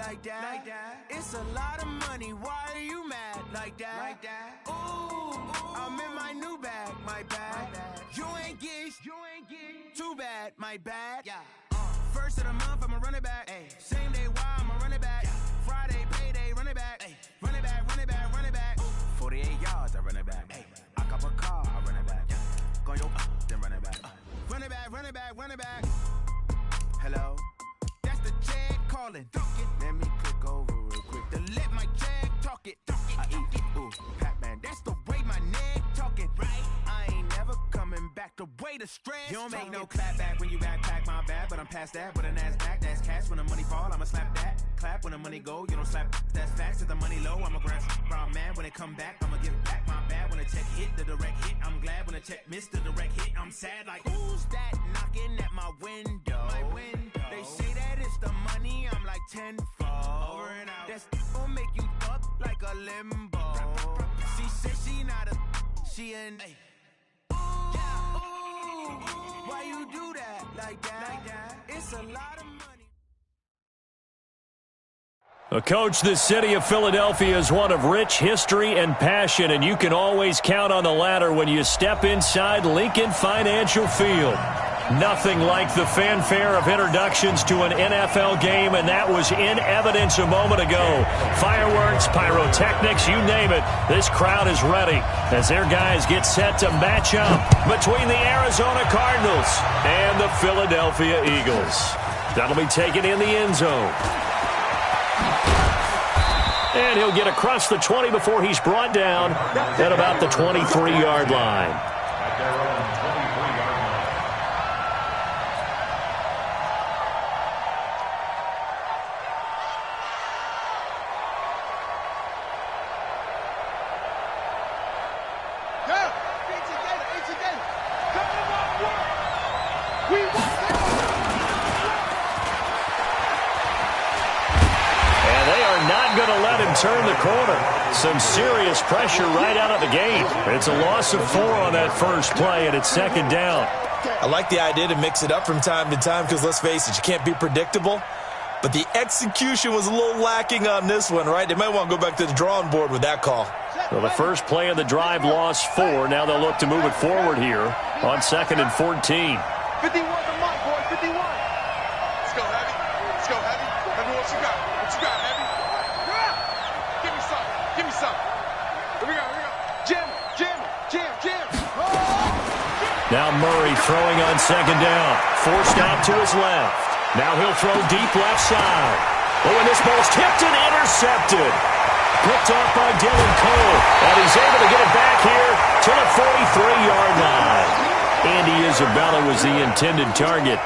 like that. It's a lot of money, why are you mad like that? Ooh, I'm in my new bag, my bad. You ain't get too bad, my bad. First of the month, I'ma run it back. Same day, why I'ma run it back. Friday, payday, run it back. Run it back, run it back, run it back. 48 yards, I run it back. I cop a car, I run it back. Go yo, then run it back. Run it back, run it back, run it back. Hello? That's the jag calling. Let me click over real quick to let my jag talk it. I eat, ooh, Pac-Man, that's the way my neck talking. Right? I ain't never coming back the way the stress. You don't make no clap back when you backpack, my bad, but I'm past that with an ass back. That's cash when the money fall, I'ma slap that. Clap when the money go, you don't slap. That's facts. If the money low, I'ma grab brown man. When it come back, I'ma give back my bad. When the check hit, the direct hit, I'm glad. When the check missed the direct hit, I'm sad. Like, who's that knocking at my window? They say that it's the money, I'm like tenfold. Over and out. That's gon' make you up like a limbo. She said she not a, she an. Ooh, why you do that like that? It's a lot of money. Coach, the city of Philadelphia is one of rich history and passion, and you can always count on the latter when you step inside Lincoln Financial Field. Nothing like the fanfare of introductions to an NFL game, and that was in evidence a moment ago. Fireworks, pyrotechnics, you name it. This crowd is ready as their guys get set to match up between the Arizona Cardinals and the Philadelphia Eagles. That'll be taken in the end zone. And he'll get across the 20 before he's brought down at about the 23-yard line. Turn the corner. Some serious pressure right out of the gate. It's a loss of 4 on that first play, and it's second down. I like the idea to mix it up from time to time because, let's face it, you can't be predictable. But the execution was a little lacking on this one, right? They might want to go back to the drawing board with that call. Well, the first play of the drive lost 4. Now they'll look to move it forward here on 2nd and 14. 51 to Mike, boy, 51. Let's go, Heavy. Let's go, Heavy. Heavy, what you got? What you got, Heavy? Give me some. Here we go. Jam. Now Murray throwing on second down. Forced out to his left. Now he'll throw deep left side. Oh, and this ball's tipped and intercepted. Picked off by Dylan Cole. And he's able to get it back here to the 43-yard line. Andy Isabella was the intended target.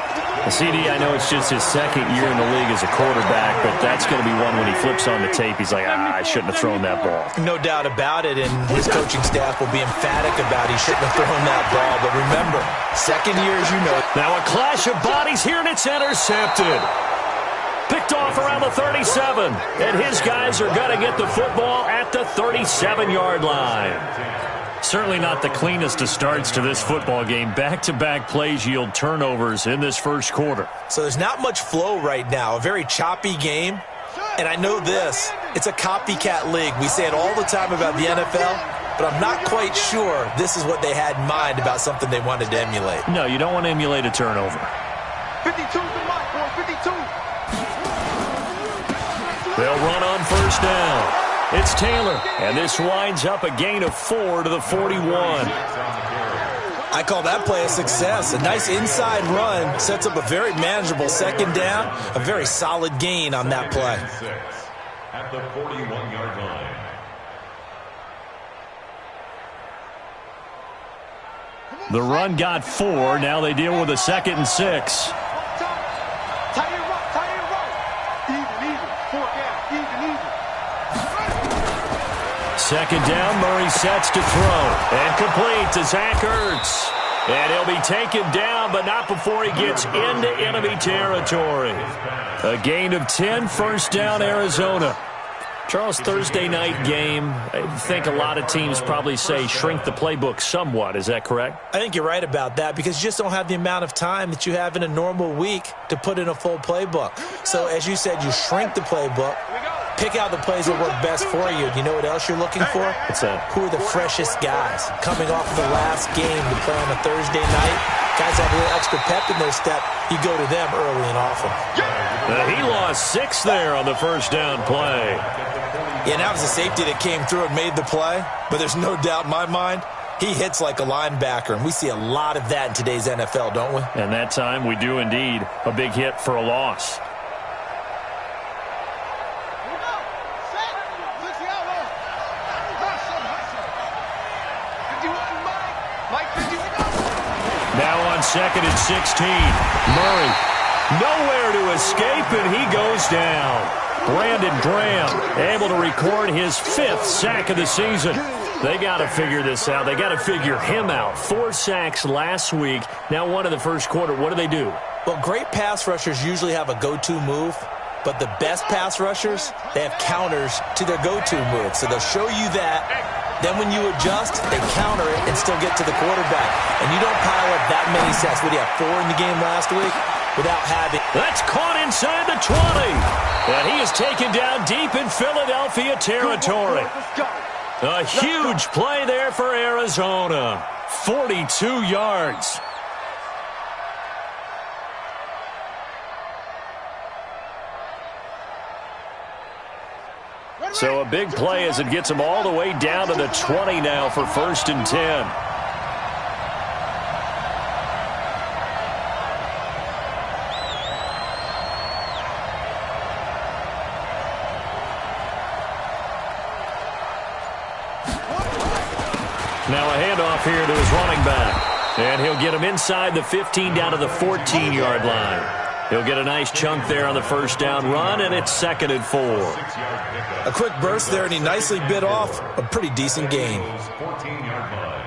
CD, I know it's just his second year in the league as a quarterback, but that's going to be one when he flips on the tape. He's like, I shouldn't have thrown that ball. No doubt about it, and his coaching staff will be emphatic about he shouldn't have thrown that ball. But remember, second year, as you know. Now a clash of bodies here, and it's intercepted. Picked off around the 37, and his guys are going to get the football at the 37-yard line. Certainly not the cleanest of starts to this football game. Back-to-back plays yield turnovers in this first quarter. So there's not much flow right now. A very choppy game. And I know this. It's a copycat league. We say it all the time about the NFL, but I'm not quite sure this is what they had in mind about something they wanted to emulate. No, you don't want to emulate a turnover. 52's the Mike, boy, 52. They'll run on first down. It's Taylor, and this winds up a gain of 4 to the 41. I call that play a success. A nice inside run sets up a very manageable second down, a very solid gain on that play. At the 41-yard line. The run got 4. Now they deal with a 2nd and 6. Second down, Murray sets to throw. And complete to Zach Ertz. And he'll be taken down, but not before he gets into enemy territory. A gain of 10, first down, Arizona. Charles, Thursday night game, I think a lot of teams probably say shrink the playbook somewhat. Is that correct? I think you're right about that because you just don't have the amount of time that you have in a normal week to put in a full playbook. So, as you said, you shrink the playbook, pick out the plays that work best for you. You know what else you're looking for? What's that? Who are the freshest guys coming off the last game to play on a Thursday night? Guys have a little extra pep in their step. You go to them early and often. He lost 6 there on the first down play. Yeah, that was a safety that came through and made the play. But there's no doubt in my mind, he hits like a linebacker. And we see a lot of that in today's NFL, don't we? And that time we do indeed. A big hit for a loss. Now on 2nd and 16. Murray nowhere to escape, and he goes down. Brandon Graham able to record his 5th sack of the season. They got to figure this out. They got to figure him out. 4 sacks last week. Now one in the first quarter. What do? Well, great pass rushers usually have a go-to move, but the best pass rushers, they have counters to their go-to move. So they'll show you that. Then when you adjust, they counter it and still get to the quarterback. And you don't pile up that many sacks. What do you have, 4 in the game last week? Without having... That's caught inside the 20. And he is taken down deep in Philadelphia territory. A huge play there for Arizona. 42 yards. So a big play as it gets him all the way down to the 20 now for 1st and 10. Now a handoff here to his running back. And he'll get him inside the 15 down to the 14-yard line. He'll get a nice chunk there on the first down run, and it's 2nd and 4. A quick burst there, and he nicely bit off a pretty decent gain. 14-yard line.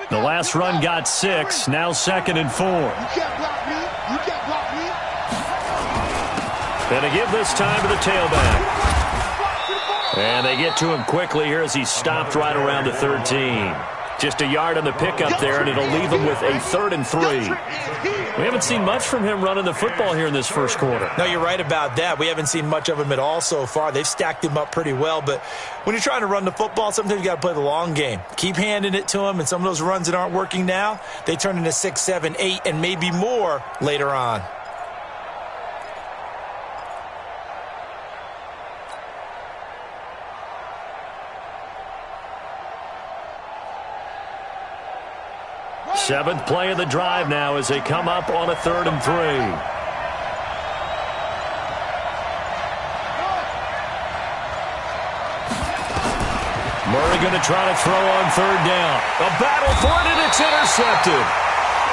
The last run got 6, now 2nd and 4. You can't block me. You can't block me. And to give this time to the tailback. And they get to him quickly here as he stopped right around the 13. Just a yard on the pickup there, and it'll leave him with a 3rd and 3. We haven't seen much from him running the football here in this first quarter. No, you're right about that. We haven't seen much of him at all so far. They've stacked him up pretty well, but when you're trying to run the football, sometimes you got to play the long game. Keep handing it to him, and some of those runs that aren't working now, they turn into 6, 7, 8, and maybe more later on. Seventh play of the drive now as they come up on a 3rd and 3. Murray going to try to throw on 3rd down. A battle for it, and it's intercepted.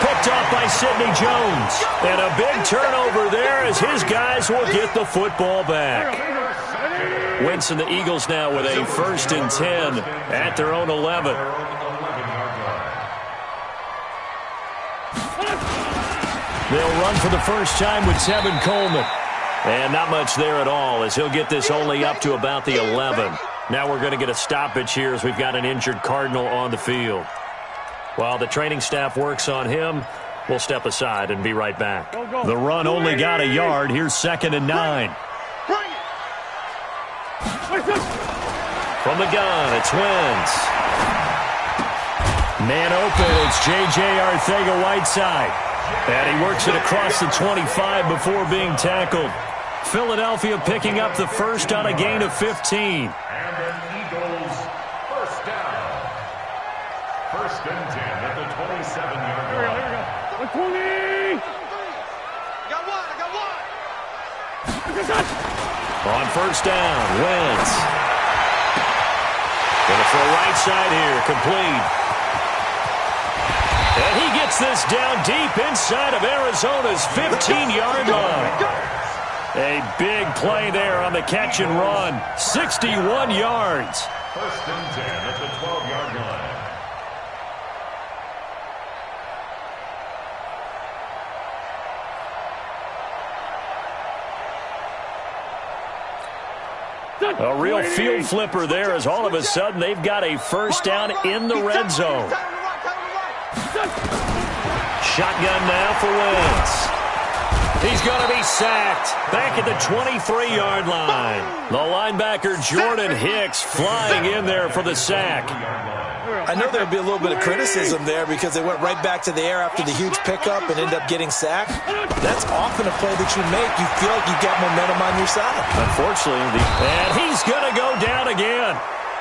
Picked off by Sidney Jones. And a big turnover there as his guys will get the football back. Wentz and the Eagles now with a 1st and 10 at their own 11. They'll run for the first time with Tevin Coleman. And not much there at all as he'll get this only up to about the 11. Now we're going to get a stoppage here as we've got an injured Cardinal on the field. While the training staff works on him, we'll step aside and be right back. The run only got a yard. Here's 2nd and 9. From the gun, it's Wentz. Man open, it's J.J. Arcega-Whiteside. And he works it across the 25 before being tackled. Philadelphia picking up the first on a gain of 15. And an Eagles first down. 1st and 10 at the 27-yard line. Here we go. 20. Got one. On first down, Wentz. Going for a right side here, complete. And he gets this down deep inside of Arizona's 15-yard line. A big play there on the catch and run. 61 yards. 1st and 10 at the 12-yard line. A real field flipper there as all of a sudden they've got a first down in the red zone. Shotgun now for Wentz. He's going to be sacked back at the 23-yard line. The linebacker Jordan Hicks flying in there for the sack. I know there'll be a little bit of criticism there because they went right back to the air after the huge pickup and ended up getting sacked. That's often a play that you make. You feel like you've got momentum on your side. Unfortunately, and he's going to go down again.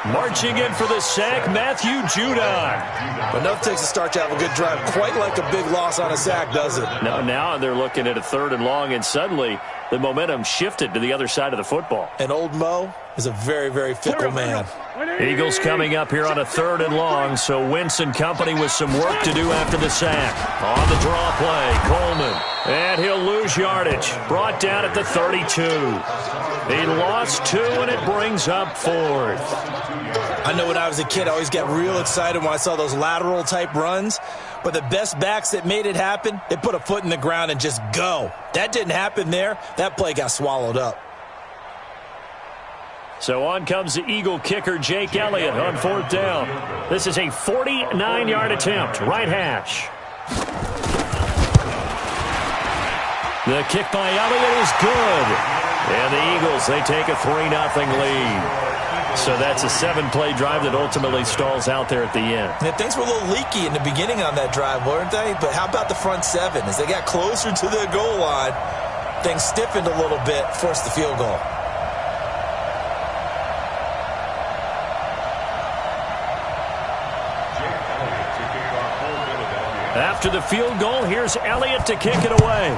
Marching in for the sack, Matthew Judon. Enough takes a start to have a good drive. Quite like a big loss on a sack, does it? Now they're looking at a 3rd and long, and suddenly the momentum shifted to the other side of the football. And old Mo is a very, very fickle man. Eagles coming up here on a 3rd and long, so Wentz and company with some work to do after the sack. On the draw play, Coleman. And he'll lose yardage. Brought down at the 32. He lost 2, and it brings up 4th. I know when I was a kid, I always got real excited when I saw those lateral-type runs. But the best backs that made it happen, they put a foot in the ground and just go. That didn't happen there. That play got swallowed up. So on comes the Eagle kicker, Jake Elliott, on 4th down. This is a 49-yard attempt, right hash. The kick by Elliott is good. And the Eagles, they take a 3-0 lead. So that's a 7-play drive that ultimately stalls out there at the end. Yeah, things were a little leaky in the beginning on that drive, weren't they? But how about the front 7? As they got closer to the goal line, things stiffened a little bit, forced the field goal. After the field goal, here's Elliott to kick it away.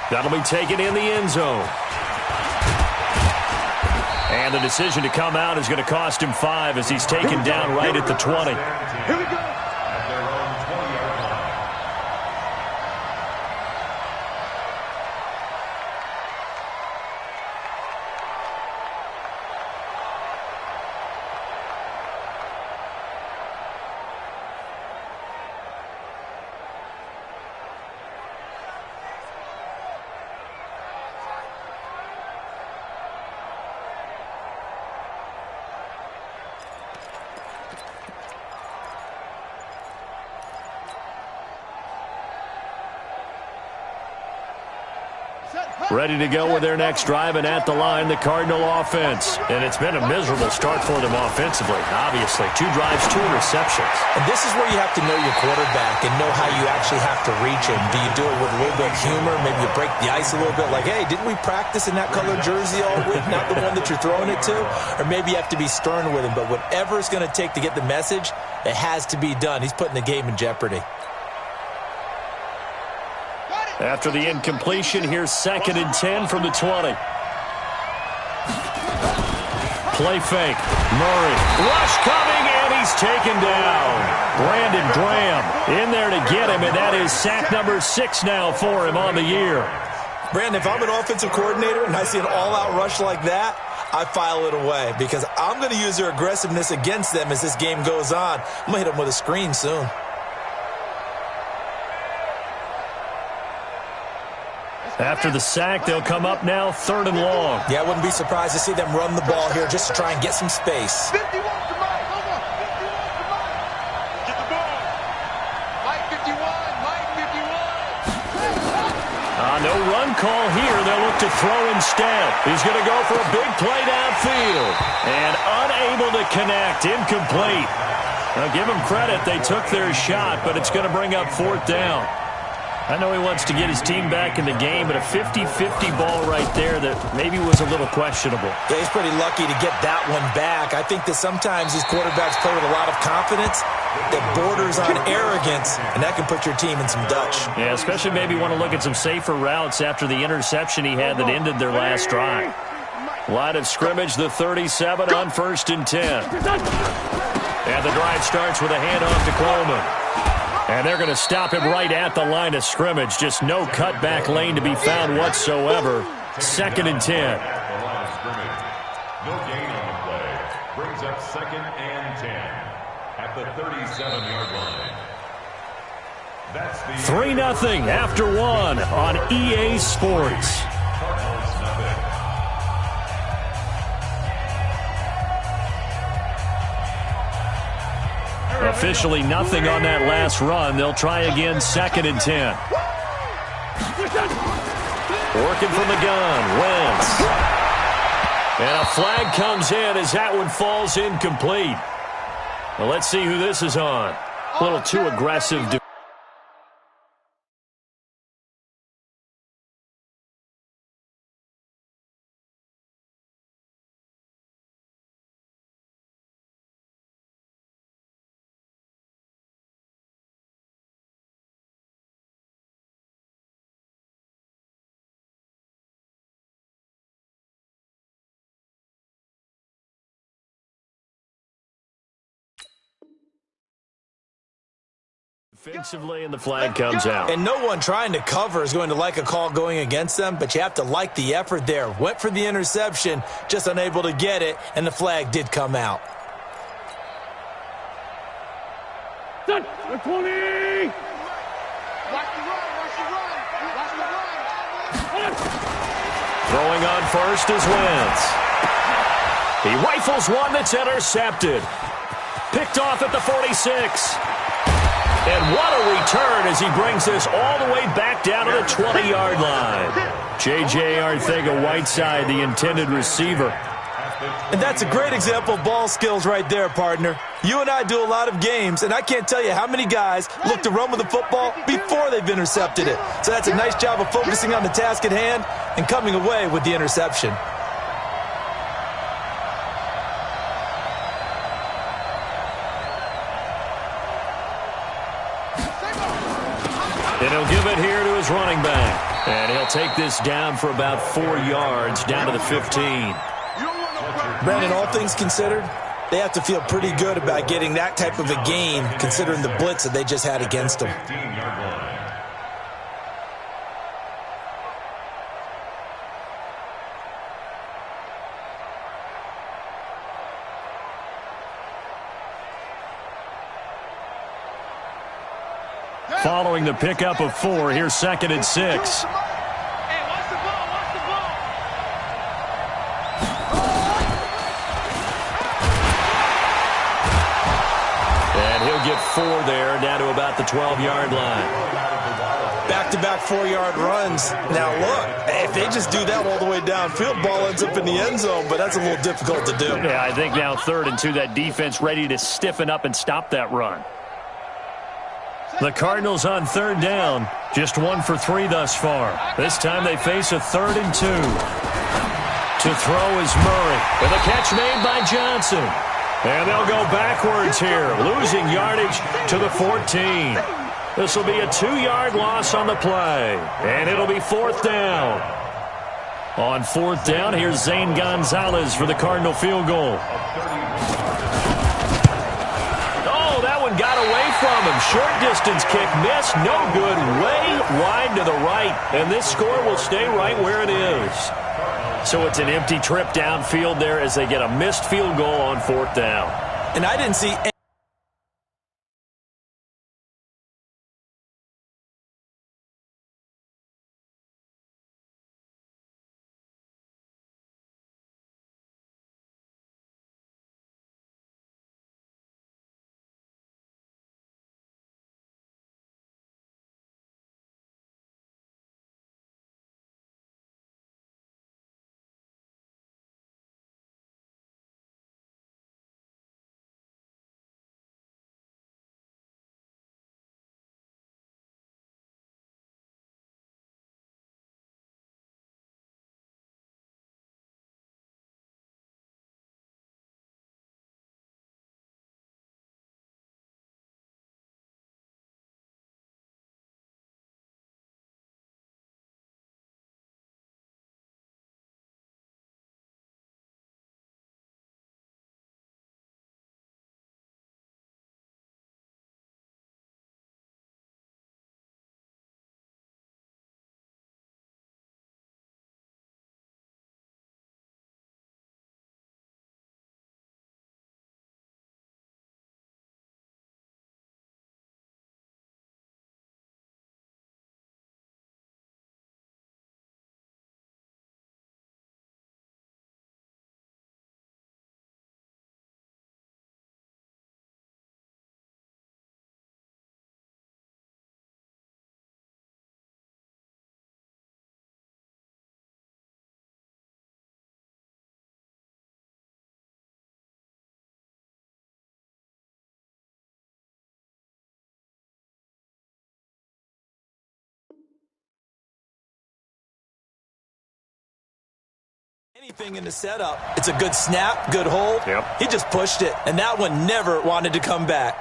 That'll be taken in the end zone. And the decision to come out is going to cost him 5 as he's taken down right at the 20. Here we go. Ready to go with their next drive, and at the line, the Cardinal offense. And it's been a miserable start for them offensively, obviously. 2 drives, 2 interceptions. And this is where you have to know your quarterback and know how you actually have to reach him. Do you do it with a little bit of humor? Maybe you break the ice a little bit, like, hey, didn't we practice in that colored jersey all week, not the one that you're throwing it to? Or maybe you have to be stern with him. But whatever it's going to take to get the message, it has to be done. He's putting the game in jeopardy. After the incompletion, here's 2nd and 10 from the 20. Play fake. Murray. Rush coming, and he's taken down. Brandon Graham in there to get him, and that is sack number 6 now for him on the year. Brandon, if I'm an offensive coordinator and I see an all-out rush like that, I file it away because I'm going to use their aggressiveness against them as this game goes on. I'm going to hit them with a screen soon. After the sack, they'll come up now 3rd and long. Yeah, I wouldn't be surprised to see them run the ball here just to try and get some space. 51 to Mike. Come on. 51 to Mike. Get the ball. Mike 51. Mike 51. No run call here. They'll look to throw instead. He's going to go for a big play downfield. And unable to connect. Incomplete. Now, give them credit. They took their shot, but it's going to bring up 4th down. I know he wants to get his team back in the game, but a 50-50 ball right there that maybe was a little questionable. Yeah, he's pretty lucky to get that one back. I think that sometimes these quarterbacks play with a lot of confidence that borders on arrogance, and that can put your team in some Dutch. Yeah, especially maybe want to look at some safer routes after the interception he had that ended their last drive. Line of scrimmage, the 37 on 1st and 10. And the drive starts with a handoff to Coleman. And they're going to stop him right at the line of scrimmage. Just no cutback lane to be found whatsoever. 2nd and 10. No gain on the play. Brings up 2nd and 10 at the 37-yard line. That's the 3-0 after 1 on EA Sports. Officially nothing on that last run. They'll try again, 2nd and 10. Working from the gun, Wentz. And a flag comes in as that one falls incomplete. Well, let's see who this is on. A little too aggressive. Defensively, and the flag comes out. And no one trying to cover is going to like a call going against them, but you have to like the effort there. Went for the interception, just unable to get it, and the flag did come out. 20! Watch the run! Throwing on first is Wentz. He rifles one that's intercepted. Picked off at the 46. And what a return as he brings this all the way back down to the 20-yard line. J.J. Arcega-Whiteside, the intended receiver. And that's a great example of ball skills right there, partner. You and I do a lot of games, and I can't tell you how many guys look to run with the football before they've intercepted it. So that's a nice job of focusing on the task at hand and coming away with the interception. And he'll give it here to his running back. And he'll take this down for about 4 yards, down to the 15. Brandon, all things considered, they have to feel pretty good about getting that type of a gain, considering the blitz that they just had against them. Following the pickup of 4, here's 2nd and 6. Hey, watch the ball, watch the ball. And he'll get 4 there, down to about the 12-yard line. Back-to-back 4-yard runs. Now, look, if they just do that all the way downfield, ball ends up in the end zone, but that's a little difficult to do. Yeah, I think now 3rd and 2, that defense ready to stiffen up and stop that run. The Cardinals on 3rd down, just 1 for 3 thus far. This time they face a 3rd and 2. To throw is Murray, with a catch made by Johnson. And they'll go backwards here, losing yardage to the 14. This will be a 2-yard loss on the play, and it'll be 4th down. On 4th down, here's Zane Gonzalez for the Cardinal field goal. Got away from him. Short distance kick missed. No good. Way wide to the right. And this score will stay right where it is. So it's an empty trip downfield there as they get a missed field goal on 4th down. And I didn't see Anything in the setup, it's a good snap, good hold. Yep. He just pushed it, and that one never wanted to come back.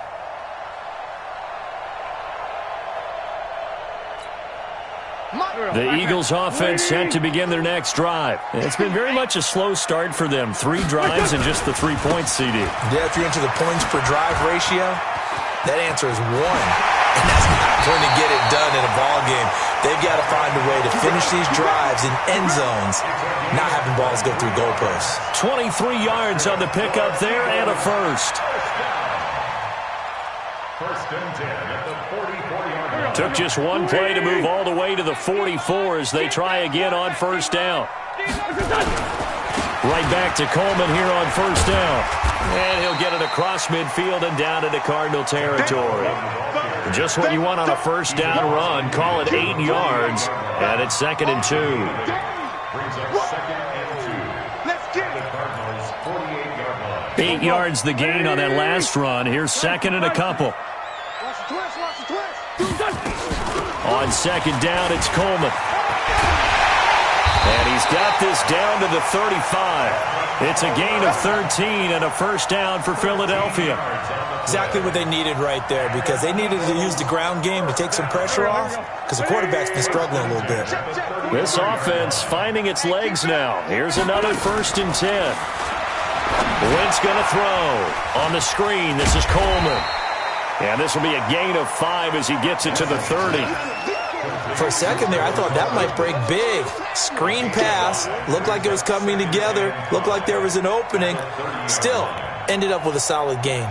The Eagles offense set to begin their next drive. It's been very much a slow start for them. 3 drives and just the 3 points, CD. Yeah, if you're into the points per drive ratio, that answer is 1. And that's not going to get it done in a ball game. They've got to find a way to finish these drives in end zones, not having balls go through goalposts. 23 yards on the pickup there and a first. First and 10 at the 44-yard line. Took just one play to move all the way to the 44 as they try again on first down. Right back to Coleman here on first down. And he'll get it across midfield and down into Cardinal territory. Just what you want on a first down run. Call it 8 yards, and it's 2nd and 2. Brings up 2nd and 2. Let's get The it. Cardinals' 48-yard line. 8 yards the gain on that last run. Here's 2nd and a couple. Watch the twist, watch the twist. On 2nd down, it's Coleman. And he's got this down to the 35. It's a gain of 13 and a first down for Philadelphia. Exactly what they needed right there, because they needed to use the ground game to take some pressure off, because the quarterback's been struggling a little bit. This offense finding its legs now. Here's another 1st and 10. Wentz going to throw. On the screen, this is Coleman. And this will be a gain of 5 as he gets it to the 30. For a second there, I thought that might break big. Screen pass, looked like it was coming together, looked like there was an opening. Still, ended up with a solid gain.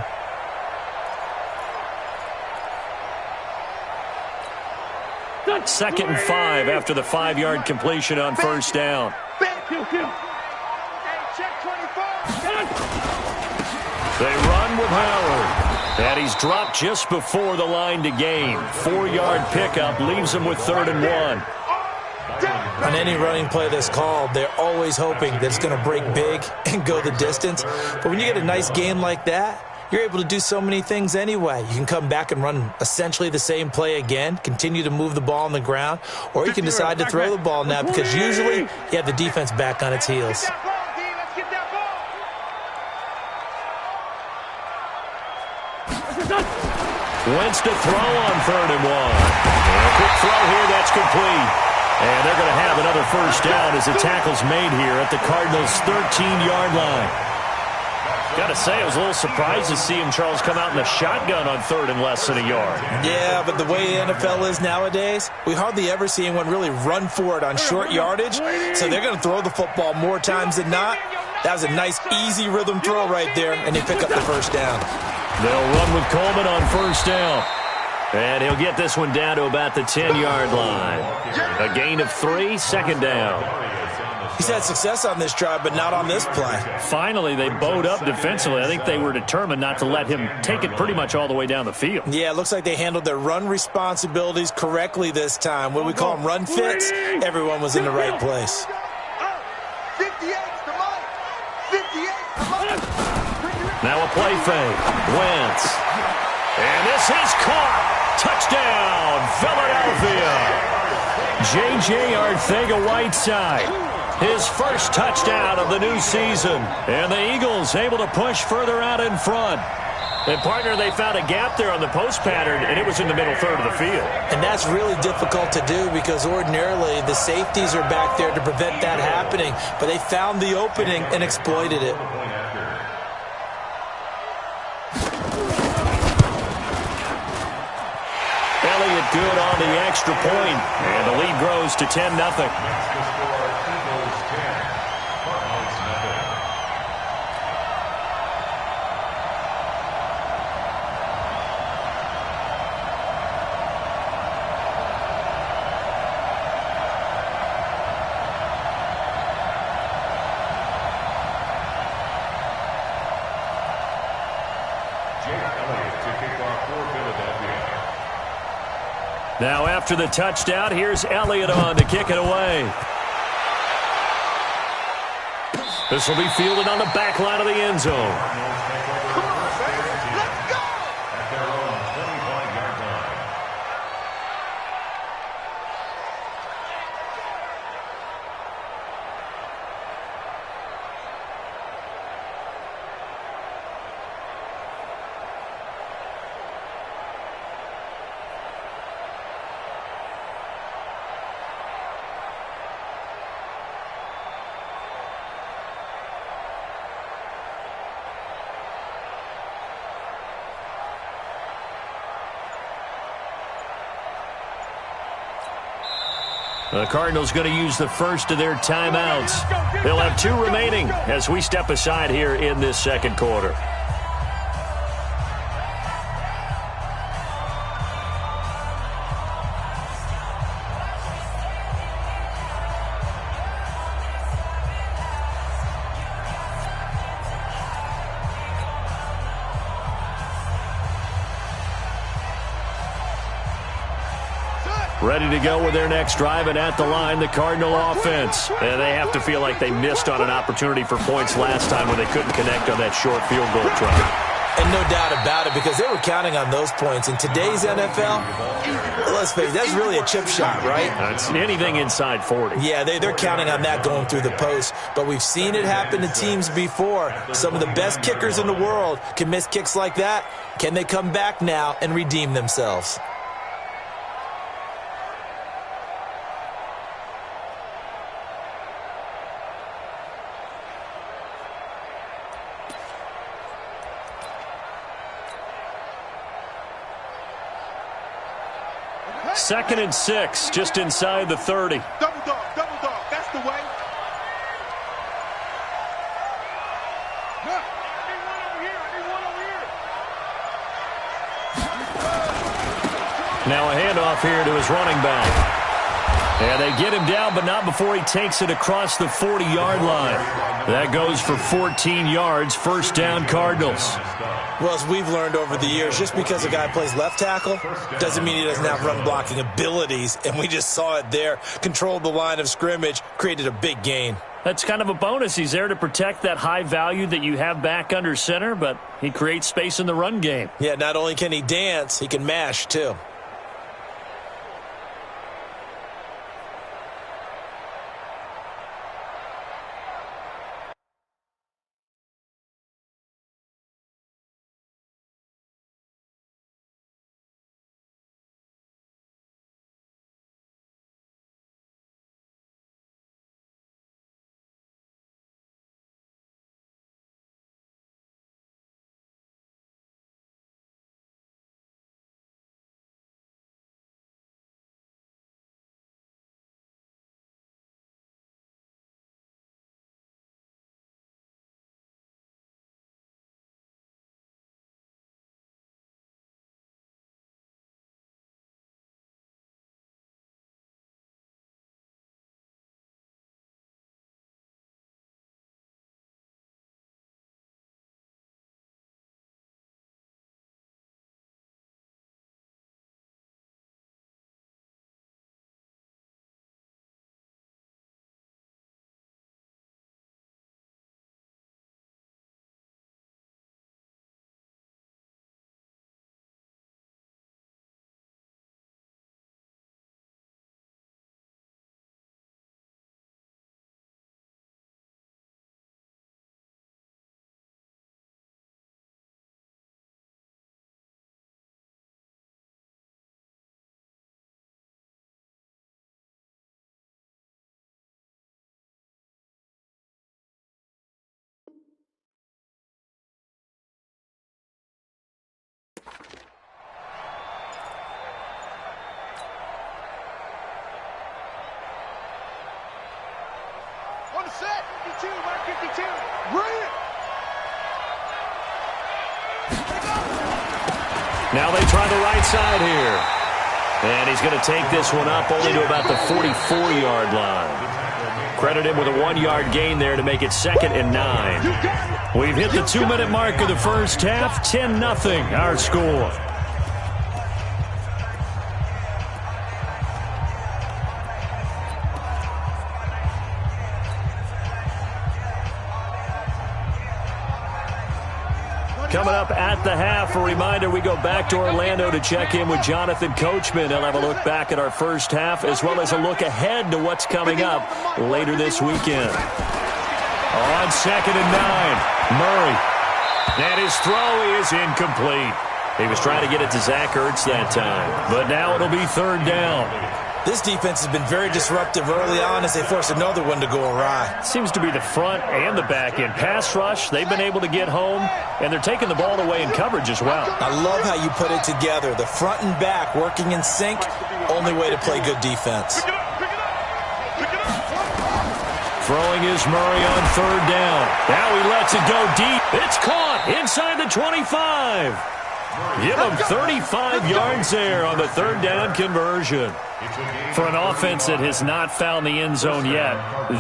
Second and 5 after the 5-yard completion on first down. Hey, check 24. They run with Howard. And he's dropped just before the line to gain. 4-yard pickup leaves him with 3rd and 1. On any running play that's called, they're always hoping that it's going to break big and go the distance. But when you get a nice game like that, you're able to do so many things anyway. You can come back and run essentially the same play again, continue to move the ball on the ground, or you can decide to throw the ball now, because usually you have the defense back on its heels. Wentz to throw on 3rd and 1. And a quick throw here, that's complete. And they're going to have another first down as the tackle's made here at the Cardinals' 13-yard line. Got to say, I was a little surprised to see him, Charles, come out in the shotgun on 3rd and less than a yard. Yeah, but the way the NFL is nowadays, we hardly ever see anyone really run for it on short yardage. So they're going to throw the football more times than not. That was a nice, easy rhythm throw right there, and they pick up the first down. They'll run with Coleman on first down. And he'll get this one down to about the 10-yard line. A gain of 3, 2nd down. He's had success on this drive, but not on this play. Finally, they bowed up defensively. I think they were determined not to let him take it pretty much all the way down the field. Yeah, it looks like they handled their run responsibilities correctly this time. What do we call them, run fits? Everyone was in the right place. 58's the money. 58's the money. Now a play fake. Wentz. And this is caught. Touchdown, Philadelphia. J.J. Arcega-Whiteside. His first touchdown of the new season. And the Eagles able to push further out in front. And, partner, they found a gap there on the post pattern, and it was in the middle third of the field. And that's really difficult to do, because ordinarily the safeties are back there to prevent that happening. But they found the opening and exploited it. Elliott good on the extra point, and the lead grows to 10-0. Now after the touchdown, here's Elliott on to kick it away. This will be fielded on the back line of the end zone. The Cardinals going to use the first of their timeouts. They'll have 2 remaining as we step aside here in this second quarter. Ready to go with their next drive, and at the line, the Cardinal offense. And they have to feel like they missed on an opportunity for points last time when they couldn't connect on that short field goal try. And no doubt about it, because they were counting on those points. In today's NFL, let's face it, that's really a chip shot, right? It's anything inside 40. Yeah, they're counting on that going through the post. But we've seen it happen to teams before. Some of the best kickers in the world can miss kicks like that. Can they come back now and redeem themselves? Second and 6, just inside the 30. Double dog, that's the way. Now a handoff here to his running back. And they get him down, but not before he takes it across the 40-yard line. That goes for 14 yards, first down Cardinals. Well, as we've learned over the years, just because a guy plays left tackle doesn't mean he doesn't have run-blocking abilities, and we just saw it there. Controlled the line of scrimmage, created a big gain. That's kind of a bonus. He's there to protect that high value that you have back under center, but he creates space in the run game. Yeah, not only can he dance, he can mash, too. On the set, 52, mark 52. Brilliant. Now they try the right side here. And he's going to take this one up only to about the 44-yard line. Credit him with a 1-yard gain there to make it 2nd and 9. We've hit the 2-minute mark of the first half. 10-0 our score. Coming up at the half, a reminder, we go back to Orlando to check in with Jonathan Coachman. He'll have a look back at our first half as well as a look ahead to what's coming up later this weekend. On 2nd and 9, Murray. And his throw is incomplete. He was trying to get it to Zach Ertz that time, but now it'll be 3rd down. This defense has been very disruptive early on as they force another one to go awry. Seems to be the front and the back end. Pass rush, they've been able to get home, and they're taking the ball away in coverage as well. I love how you put it together. The front and back working in sync, only way to play good defense. Throwing is Murray on third down. Now he lets it go deep. It's caught inside the 25. Give him 35 yards there on the third down conversion. For an offense that has not found the end zone yet,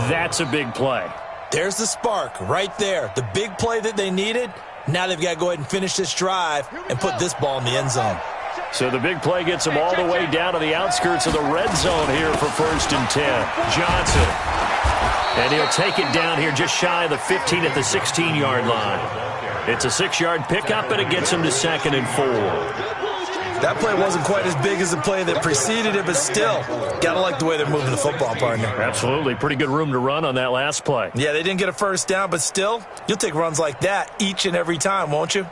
that's a big play. There's the spark right there. The big play that they needed. Now they've got to go ahead and finish this drive and put this ball in the end zone. So the big play gets them all the way down to the outskirts of the red zone here for 1st and 10. Johnson. And he'll take it down here just shy of the 15 at the 16-yard line. It's a 6-yard pickup, and it gets him to 2nd and 4. That play wasn't quite as big as the play that preceded it, but still, got to like the way they're moving the football, partner. Absolutely. Pretty good room to run on that last play. Yeah, they didn't get a first down, but still, you'll take runs like that each and every time, won't you?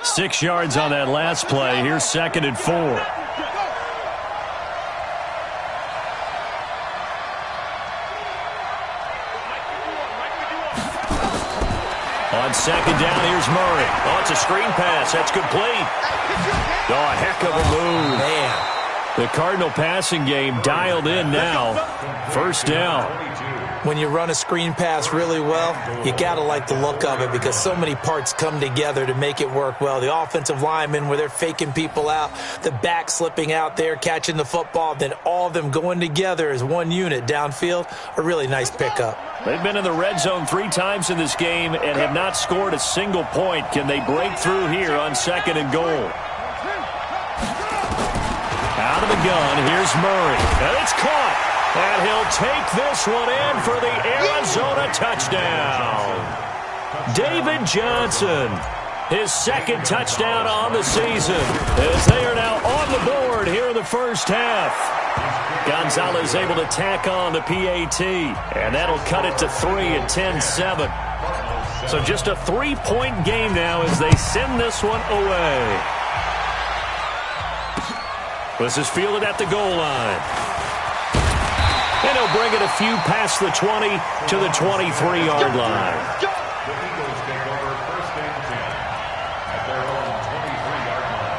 6 yards on that last play. Here's 2nd and 4. On 2nd down, here's Murray. Oh, it's a screen pass. That's complete. Oh, a heck of a move. Man. The Cardinal passing game dialed in now. 1st down. When you run a screen pass really well, you got to like the look of it because so many parts come together to make it work well. The offensive linemen, where they're faking people out, the back slipping out there, catching the football, then all of them going together as one unit downfield, a really nice pickup. They've been in the red zone 3 times in this game and have not scored a single point. Can they break through here on 2nd and goal? Out of the gun, here's Murray. And it's caught. And he'll take this one in for the Arizona touchdown. David Johnson, his 2nd touchdown on the season, as they are now on the board here in the first half. Gonzalez able to tack on the PAT, and that'll cut it to 3 at 10-7. So just a 3-point game now as they send this one away. This is fielded at the goal line. And he'll bring it a few past the 20 to the 23-yard line. The Eagles take over 1st and 10 at their own 23-yard line.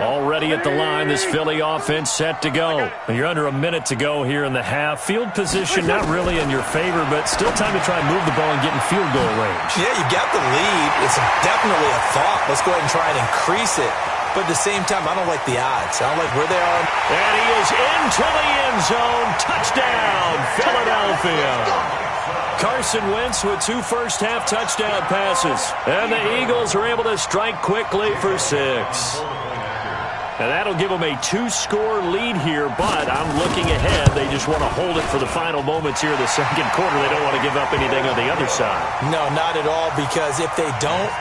Already at the line, this Philly offense set to go. You're under a minute to go here in the half. Field position not really in your favor, but still time to try and move the ball and get in field goal range. Yeah, you got the lead. It's definitely a thought. Let's go ahead and try and increase it. But at the same time, I don't like the odds. I don't like where they are. And he is into the end zone. Touchdown, Philadelphia. Carson Wentz with 2 first-half touchdown passes. And the Eagles are able to strike quickly for 6. And that'll give them a 2-score lead here, but I'm looking ahead. They just want to hold it for the final moments here in the 2nd quarter. They don't want to give up anything on the other side. No, not at all, because if they don't,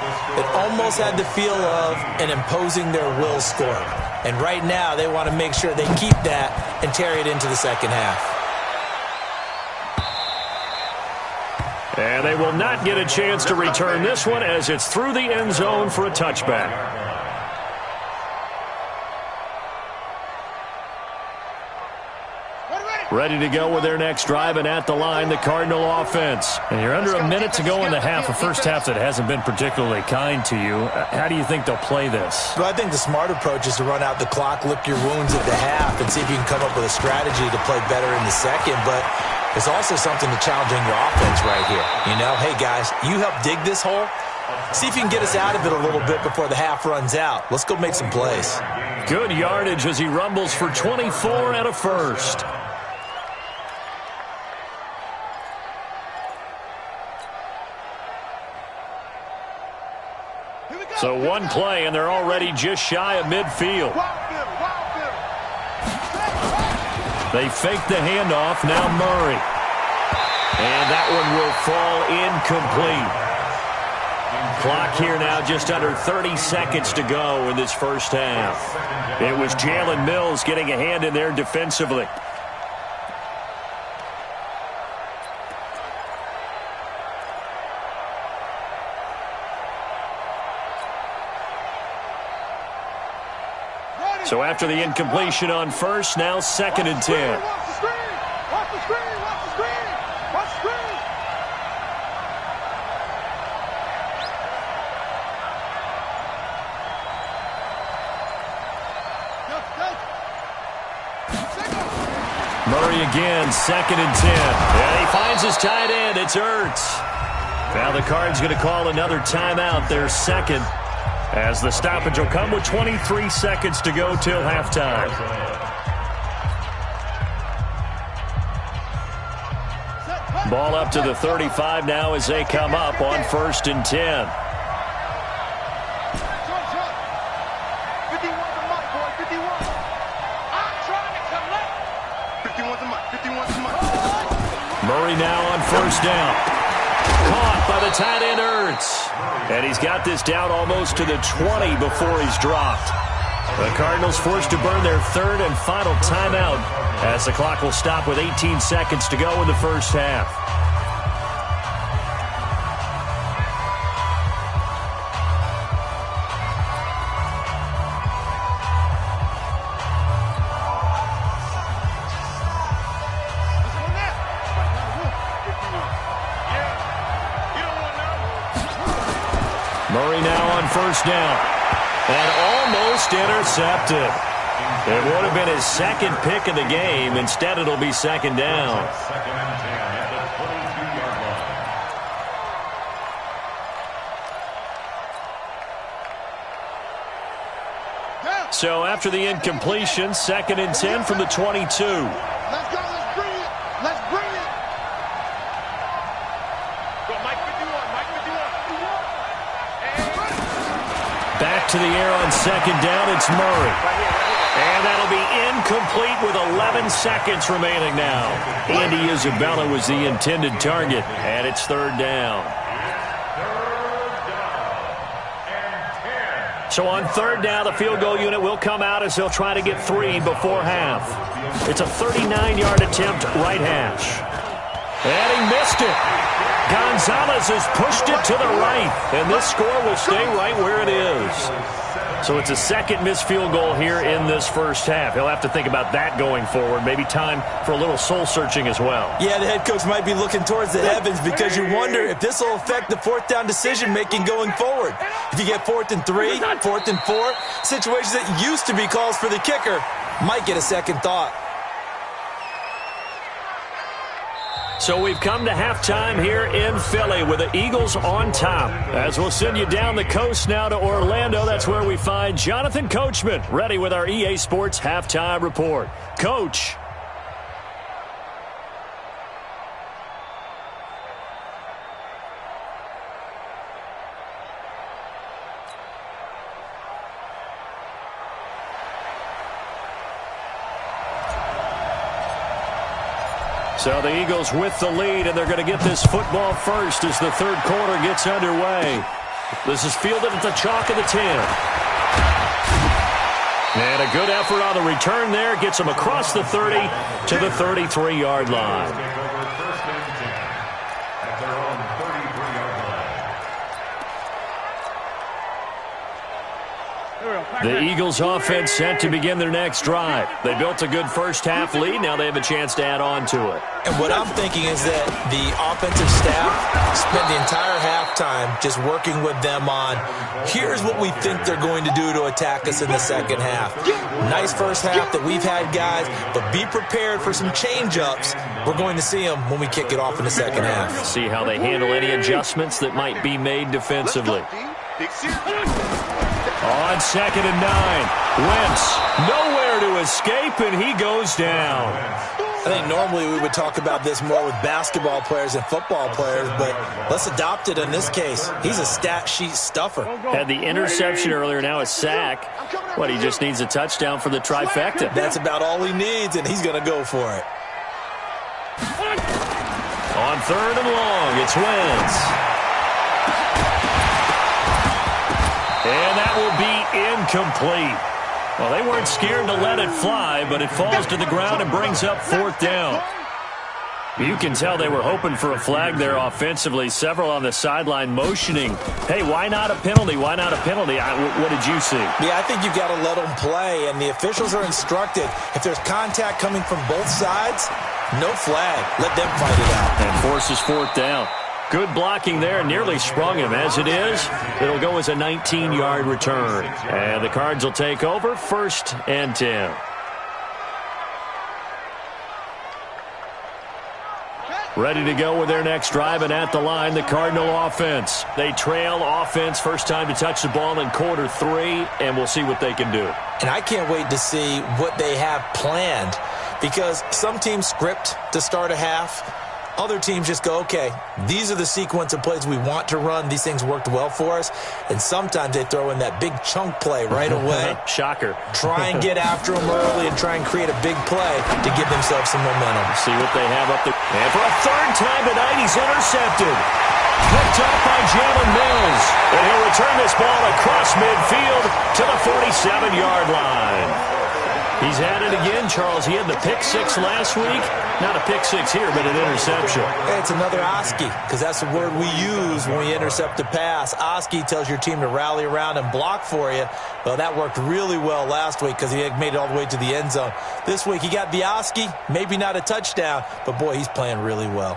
it almost had the feel of an imposing their will score. And right now, they want to make sure they keep that and carry it into the 2nd half. And they will not get a chance to return this one as it's through the end zone for a touchback. Ready to go with their next drive, and at the line, the Cardinal offense. And you're under a minute to go in the half, a first half that hasn't been particularly kind to you. How do you think they'll play this? Well, I think the smart approach is to run out the clock, lick your wounds at the half, and see if you can come up with a strategy to play better in the 2nd. But there's also something to challenging your offense right here. You know, hey, guys, you help dig this hole. See if you can get us out of it a little bit before the half runs out. Let's go make some plays. Good yardage as he rumbles for 24 and a first. So one play, and they're already just shy of midfield. They fake the handoff. Now Murray. And that one will fall incomplete. Clock here now just under 30 seconds to go in this first half. It was Jalen Mills getting a hand in there defensively. So after the incompletion on first, now 2nd and 10. Watch the screen! Watch the screen! Watch the screen! Watch the screen! Murray again, 2nd and 10. And he finds his tight end. It's Ertz. Now the Cards going to call another timeout, their second, as the stoppage will come with 23 seconds to go till halftime. Ball up to the 35 now as they come up on 1st and 10. 51's the mark. Murray now on 1st down. Caught by the tight end Ertz. And he's got this down almost to the 20 before he's dropped. The Cardinals forced to burn their 3rd and final timeout as the clock will stop with 18 seconds to go in the first half. Murray now on 1st down. And almost intercepted. It would have been his 2nd pick of the game. Instead, it'll be 2nd down. 2nd and 10 at the 22-yard line. So after the incompletion, 2nd and 10 from the 22. Let's go. Let's bring it. Let's bring it. Go, Mike 51. Mike 51. Back to the air on 2nd down. It's Murray. And that'll be incomplete with 11 seconds remaining now. Andy Isabella was the intended target, and it's 3rd down. So on 3rd down, the field goal unit will come out as they'll try to get 3 before half. It's a 39-yard attempt, right hash. And he missed it. Gonzalez has pushed it to the right, and this score will stay right where it is. So it's a 2nd missed field goal here in this first half. He'll have to think about that going forward. Maybe time for a little soul-searching as well. Yeah, the head coach might be looking towards the heavens because you wonder if this will affect the 4th down decision-making going forward. If you get 4th and 3, 4th and 4, situations that used to be calls for the kicker might get a second thought. So we've come to halftime here in Philly with the Eagles on top. As we'll send you down the coast now to Orlando, that's where we find Jonathan Coachman ready with our EA Sports Halftime Report. Coach. So the Eagles with the lead, and they're going to get this football first as the 3rd quarter gets underway. This is fielded at the chalk of the 10. And a good effort on the return there. Gets them across the 30 to the 33-yard line. The Eagles offense set to begin their next drive. They built a good first half lead. Now they have a chance to add on to it. And what I'm thinking is that the offensive staff spent the entire halftime just working with them on, here's what we think they're going to do to attack us in the second half. Nice first half that we've had, guys, but be prepared for some change-ups. We're going to see them when we kick it off in the second half. See how they handle any adjustments that might be made defensively. On 2nd and 9, Wentz nowhere to escape, and he goes down. I think normally we would talk about this more with basketball players and football players, but let's adopt it in this case. He's a stat sheet stuffer. Had the interception earlier, now a sack. What, he just needs a touchdown for the trifecta. That's about all he needs, and he's going to go for it. On 3rd and long, it's Wentz. And that will be incomplete. Well, they weren't scared to let it fly, but it falls to the ground and brings up 4th down. You can tell they were hoping for a flag there offensively. Several on the sideline motioning, hey, why not a penalty? Why not a penalty? What did you see? Yeah, I think you've got to let them play, and the officials are instructed. If there's contact coming from both sides, no flag. Let them fight it out. And forces 4th down. Good blocking there, nearly sprung him. As it is, it'll go as a 19-yard return. And the Cards will take over 1st and 10. Ready to go with their next drive, and at the line, the Cardinal offense. They trail offense, first time to touch the ball in quarter 3, and we'll see what they can do. And I can't wait to see what they have planned, because some teams script to start a half. Other teams just go, okay, these are the sequence of plays we want to run. These things worked well for us. And sometimes they throw in that big chunk play right away. Shocker. Try and get after them early and try and create a big play to give themselves some momentum. See what they have up there. And for a third time tonight, he's intercepted. Picked up by Jalen Mills. And he'll return this ball across midfield to the 47-yard line. He's had it again, Charles. He had the pick 6 last week. Not a pick 6 here, but an interception. Hey, it's another Oski, because that's the word we use when we intercept a pass. Oski tells your team to rally around and block for you. Well, that worked really well last week because he had made it all the way to the end zone. This week, he got the Oski, maybe not a touchdown, but, boy, he's playing really well.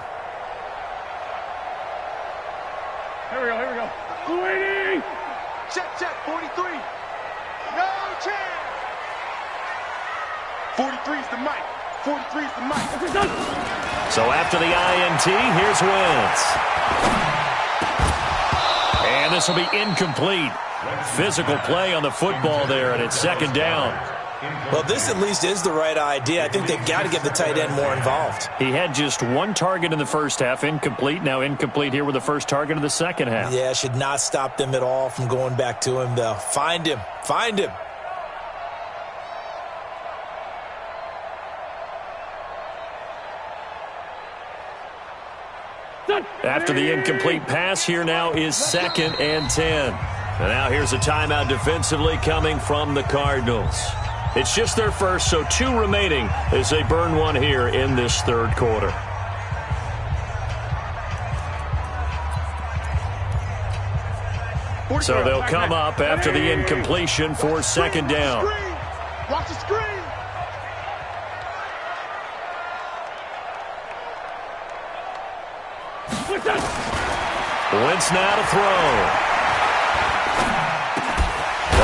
Here we go. 280! Check, 43. No chance! 43's the mic. 43's the mic. So after the INT, here's Wentz. And this will be incomplete. Physical play on the football there, and it's second down. Well, this at least is the right idea. I think they've got to get the tight end more involved. He had just one target in the first half, incomplete. Now incomplete here with the first target of the second half. Yeah, should not stop them at all from going back to him, though. Find him. After the incomplete pass, here now is 2nd and 10. And now here's a timeout defensively coming from the Cardinals. It's just their first, so 2 remaining as they burn one here in this third quarter. So they'll come up after the incompletion for second down. Watch the screen. Wentz now to throw.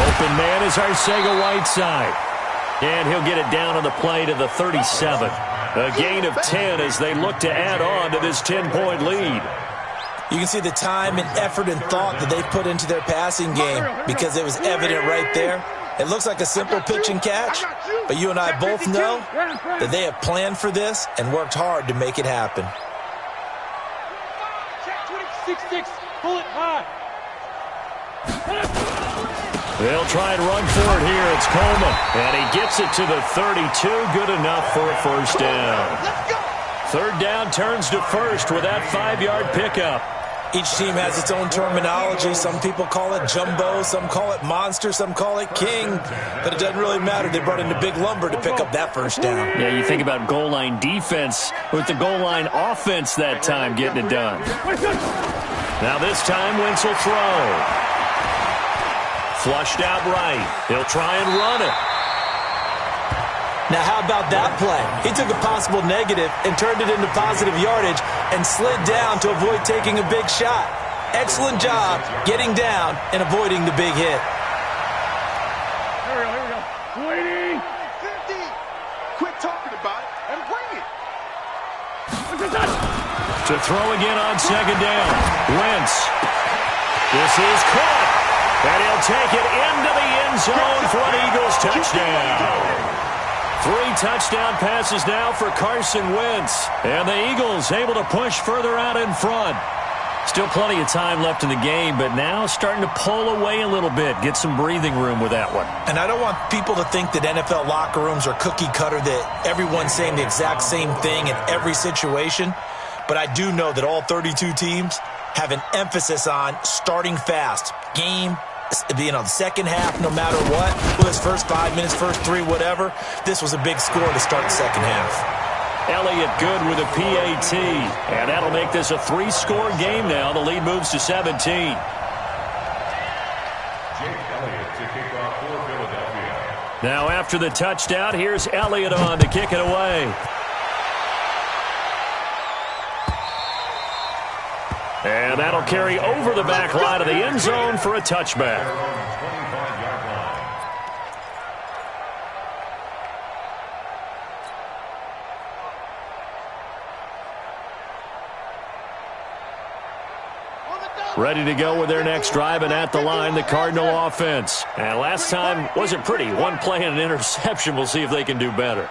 Open man is Arcega-Whiteside. And he'll get it down on the play to the 37. A gain of 10 as they look to add on to this 10-point lead. You can see the time and effort and thought that they put into their passing game because it was evident right there. It looks like a simple pitch and catch, but you and I both know that they have planned for this and worked hard to make it happen. 6-6, pull it high. They'll try and run for it here. It's Coleman, and he gets it to the 32. Good enough for a first down. Third down turns to first with that 5-yard pickup. Each team has its own terminology. Some people call it jumbo, some call it monster, some call it king. But it doesn't really matter. They brought in the big lumber to pick up that first down. Yeah, you think about goal line defense with the goal line offense that time getting it done. Now this time, Wentz will throw. Flushed out right. He'll try and run it. Now, how about that play? He took a possible negative and turned it into positive yardage and slid down to avoid taking a big shot. Excellent job getting down and avoiding the big hit. Here we go. 280. 50. Quit talking about it and bring it. To throw again on second down. Wentz. This is caught. And he'll take it into the end zone for an Eagles touchdown. 3 touchdown passes now for Carson Wentz. And the Eagles able to push further out in front. Still plenty of time left in the game, but now starting to pull away a little bit. Get some breathing room with that one. And I don't want people to think that NFL locker rooms are cookie cutter, that everyone's saying the exact same thing in every situation. But I do know that all 32 teams have an emphasis on starting fast. Game, the second half, no matter what. Whether it's first 5 minutes, first 3, whatever. This was a big score to start the second half. Elliott good with a PAT. And that'll make this a 3-score game now. The lead moves to 17. Jake Elliott to kick off for Philadelphia. Now after the touchdown, here's Elliott on to kick it away. And that'll carry over the back line of the end zone for a touchback. Ready to go with their next drive, and at the line, the Cardinal offense. And last time wasn't pretty. One play and an interception. We'll see if they can do better.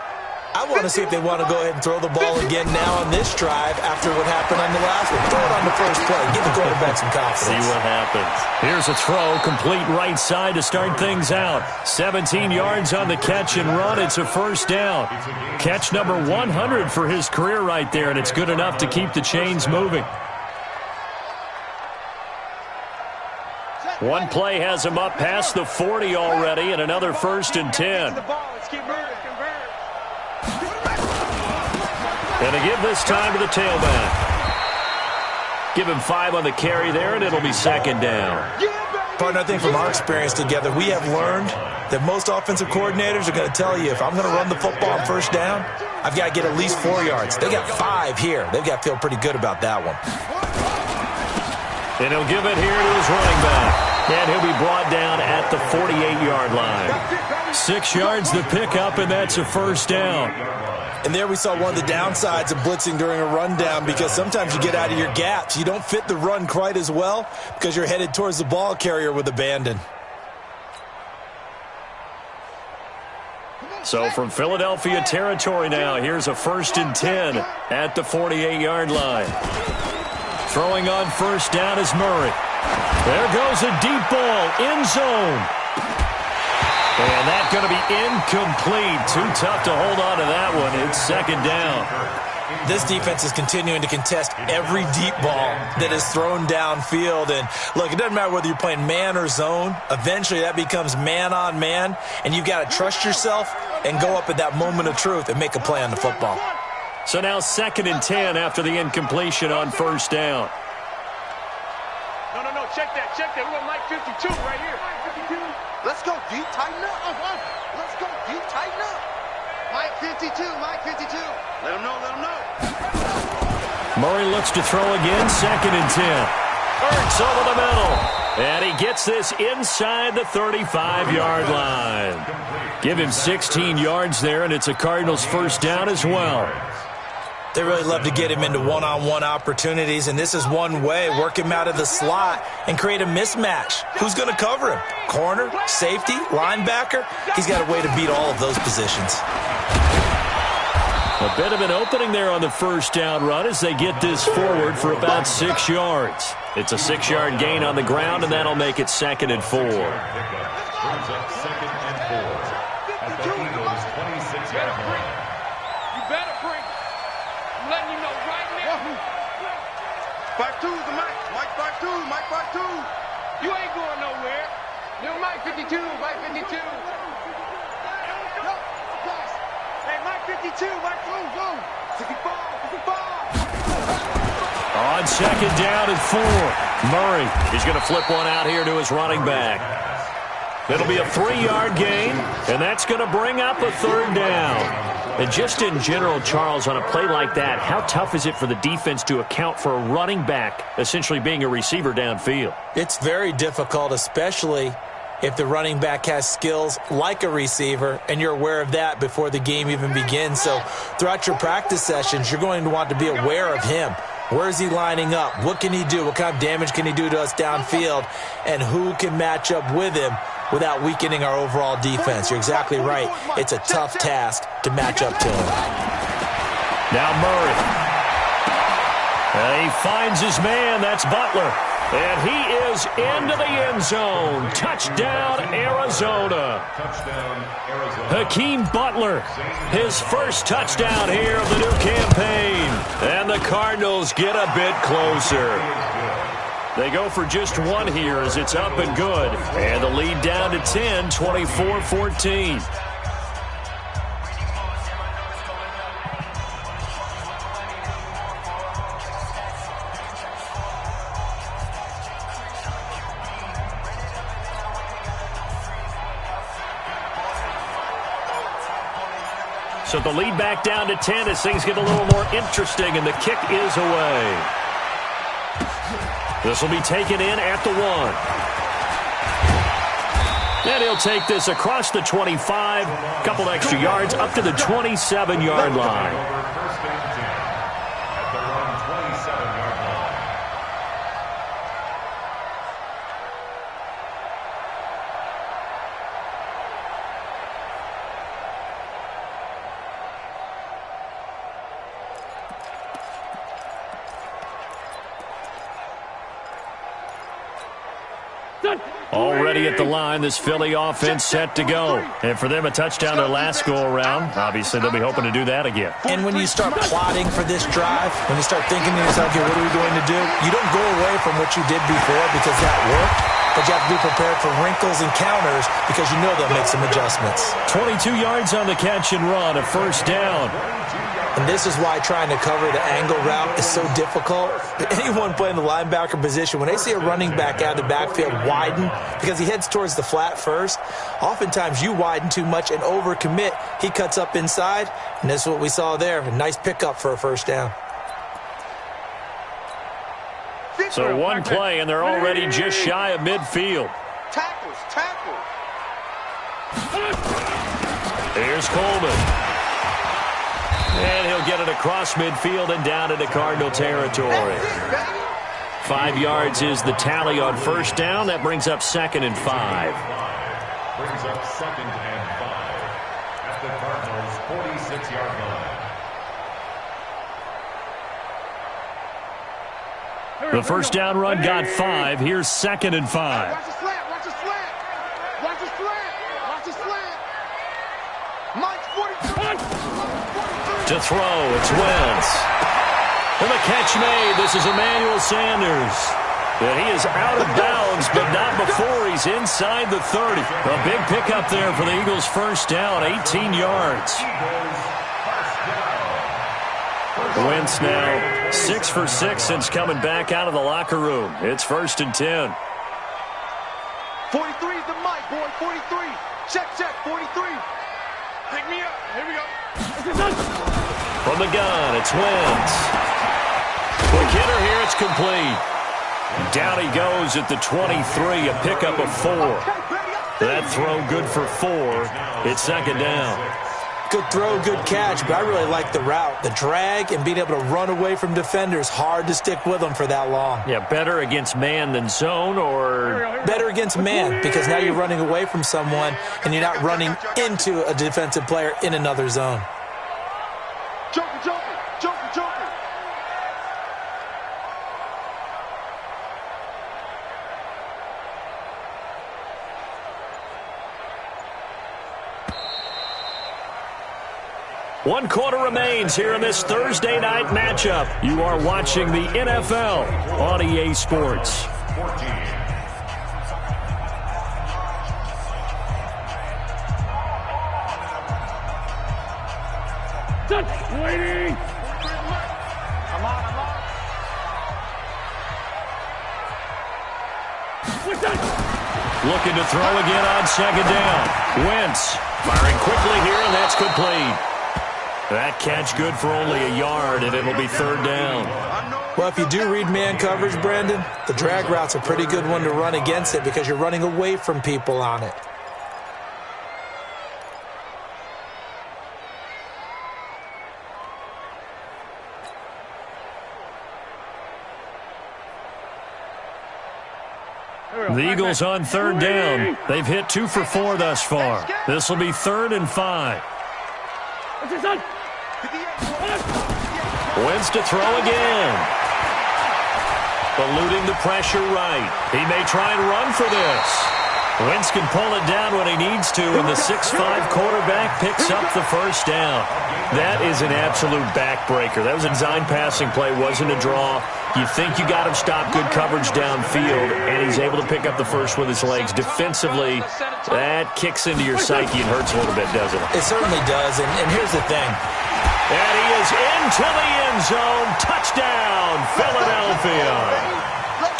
I want to see if they want to go ahead and throw the ball again now on this drive after what happened on the last one. Throw it on the first play. Give the quarterback some confidence. See what happens. Here's a throw, complete right side to start things out. 17 yards on the catch and run. It's a first down. Catch number 100 for his career right there, and it's good enough to keep the chains moving. One play has him up past the 40 already, and another 1st and 10. And to give this time to the tailback. Give him 5 on the carry there, and it'll be 2nd down. Partner, I think from our experience together, we have learned that most offensive coordinators are going to tell you, if I'm going to run the football on first down, I've got to get at least 4 yards. They got 5 here. They've got to feel pretty good about that one. And he'll give it here to his running back. And he'll be brought down at the 48-yard line. 6 yards the pickup, and that's a first down. And there we saw one of the downsides of blitzing during a rundown, because sometimes you get out of your gaps. You don't fit the run quite as well because you're headed towards the ball carrier with abandon. So from Philadelphia territory now, here's a 1st and 10 at the 48-yard line. Throwing on first down is Murray. There goes a deep ball, end zone. And that's going to be incomplete. Too tough to hold on to that one. It's 2nd down. This defense is continuing to contest every deep ball that is thrown downfield. And, look, it doesn't matter whether you're playing man or zone. Eventually that becomes man on man, and you've got to trust yourself and go up at that moment of truth and make a play on the football. So now 2nd and 10 after the incompletion on first down. No, check that. We want Mike 52 right here. Mike 52. Let's go deep, tighten up. Let's go deep, tighten up. Mike 52. Let him know. Murray looks to throw again, 2nd and 10. Ertz over the middle. And he gets this inside the 35-yard line. Give him 16 yards there, and it's a Cardinals first down as well. They really love to get him into one-on-one opportunities, and this is one way. Work him out of the slot and create a mismatch. Who's going to cover him? Corner, safety, linebacker? He's got a way to beat all of those positions. A bit of an opening there on the first down run as they get this forward for about 6 yards. It's a 6-yard gain on the ground, and that'll make it 2nd and 4. Brings up 2nd and 4 at the Eagles' 26-yard line. You better bring it. I'm letting you know right now. 52 is the Mike. Mike 52. You ain't going nowhere. You're Mike 52. Hey, Mike 52. Mike, go. 65. On 2nd down and 4. Murray is going to flip one out here to his running back. It'll be a 3-yard gain, and that's going to bring up a 3rd down. And just in general, Charles, on a play like that, how tough is it for the defense to account for a running back essentially being a receiver downfield? It's very difficult, especially if the running back has skills like a receiver, and you're aware of that before the game even begins. So throughout your practice sessions, you're going to want to be aware of him. Where is he lining up? What can he do? What kind of damage can he do to us downfield? And who can match up with him without weakening our overall defense? You're exactly right. It's a tough task to match up to him. Now Murray. And he finds his man. That's Butler. And he is into the end zone. Touchdown, Arizona. Hakeem Butler, his first touchdown here of the new campaign. And the Cardinals get a bit closer. They go for just one here as it's up and good. And the lead down to 10, 24-14. So the lead back down to 10 as things get a little more interesting, and the kick is away. This will be taken in at the 1. And he'll take this across the 25, a couple extra yards, up to the 27-yard line. Already at the line, this Philly offense set to go. And for them, a touchdown their last go-around. Obviously, they'll be hoping to do that again. And when you start plotting for this drive, when you start thinking to yourself, okay, what are we going to do? You don't go away from what you did before because that worked, but you have to be prepared for wrinkles and counters because you know they'll make some adjustments. 22 yards on the catch and run, a first down. And this is why trying to cover the angle route is so difficult. But anyone playing the linebacker position, when they see a running back out of the backfield widen, because he heads towards the flat first, oftentimes you widen too much and overcommit. He cuts up inside, and that's what we saw there. A nice pickup for a first down. So one play, and they're already just shy of midfield. Tackles. Here's Coleman. And he'll get it across midfield and down into Cardinal territory. 5 yards is the tally on first down. That brings up 2nd and 5. Brings up 2nd and 5 at the Cardinals' 46-yard line. The first down run got 5. Here's 2nd and 5. Watch the slant. Watch the slant. Mike's 42. To throw, it's Wentz. And the catch made. This is Emmanuel Sanders. And he is out of bounds, but not before he's inside the 30. A big pickup there for the Eagles' first down, 18 yards. Wentz now 6 for 6 since coming back out of the locker room. It's 1st and 10. 43 is the mic, boy. 43. Check, 43. Pick me up. Here we go. From the gun, it's Wentz. Quick hitter here, it's complete. Down he goes at the 23, a pickup of 4. That throw good for 4. It's 2nd down. Good throw, good catch, but I really like the route. The drag and being able to run away from defenders, hard to stick with them for that long. Yeah, better against man than zone, or? Better against man, because now you're running away from someone and you're not running into a defensive player in another zone. Joker. One quarter remains here in this Thursday night matchup. You are watching the NFL on EA Sports. Waiting. I'm on. Looking to throw again on 2nd down. Wentz firing quickly here, and that's complete. That catch good for only a yard, and it'll be 3rd down. Well, if you do read man coverage, Brandon, the drag route's a pretty good one to run against it because you're running away from people on it. The Eagles on 3rd down. They've hit 2 for 4 thus far. This will be 3rd and 5. Wentz to throw again. Eluding the pressure right. He may try and run for this. Wentz can pull it down when he needs to, and the 6'5 quarterback picks up the first down. That is an absolute backbreaker. That was a design passing play, wasn't a draw. You think you got him stopped, good coverage downfield, and he's able to pick up the first with his legs. Defensively, that kicks into your psyche and hurts a little bit, doesn't it? It certainly does, and here's the thing. And he is into the end zone. Touchdown, Philadelphia.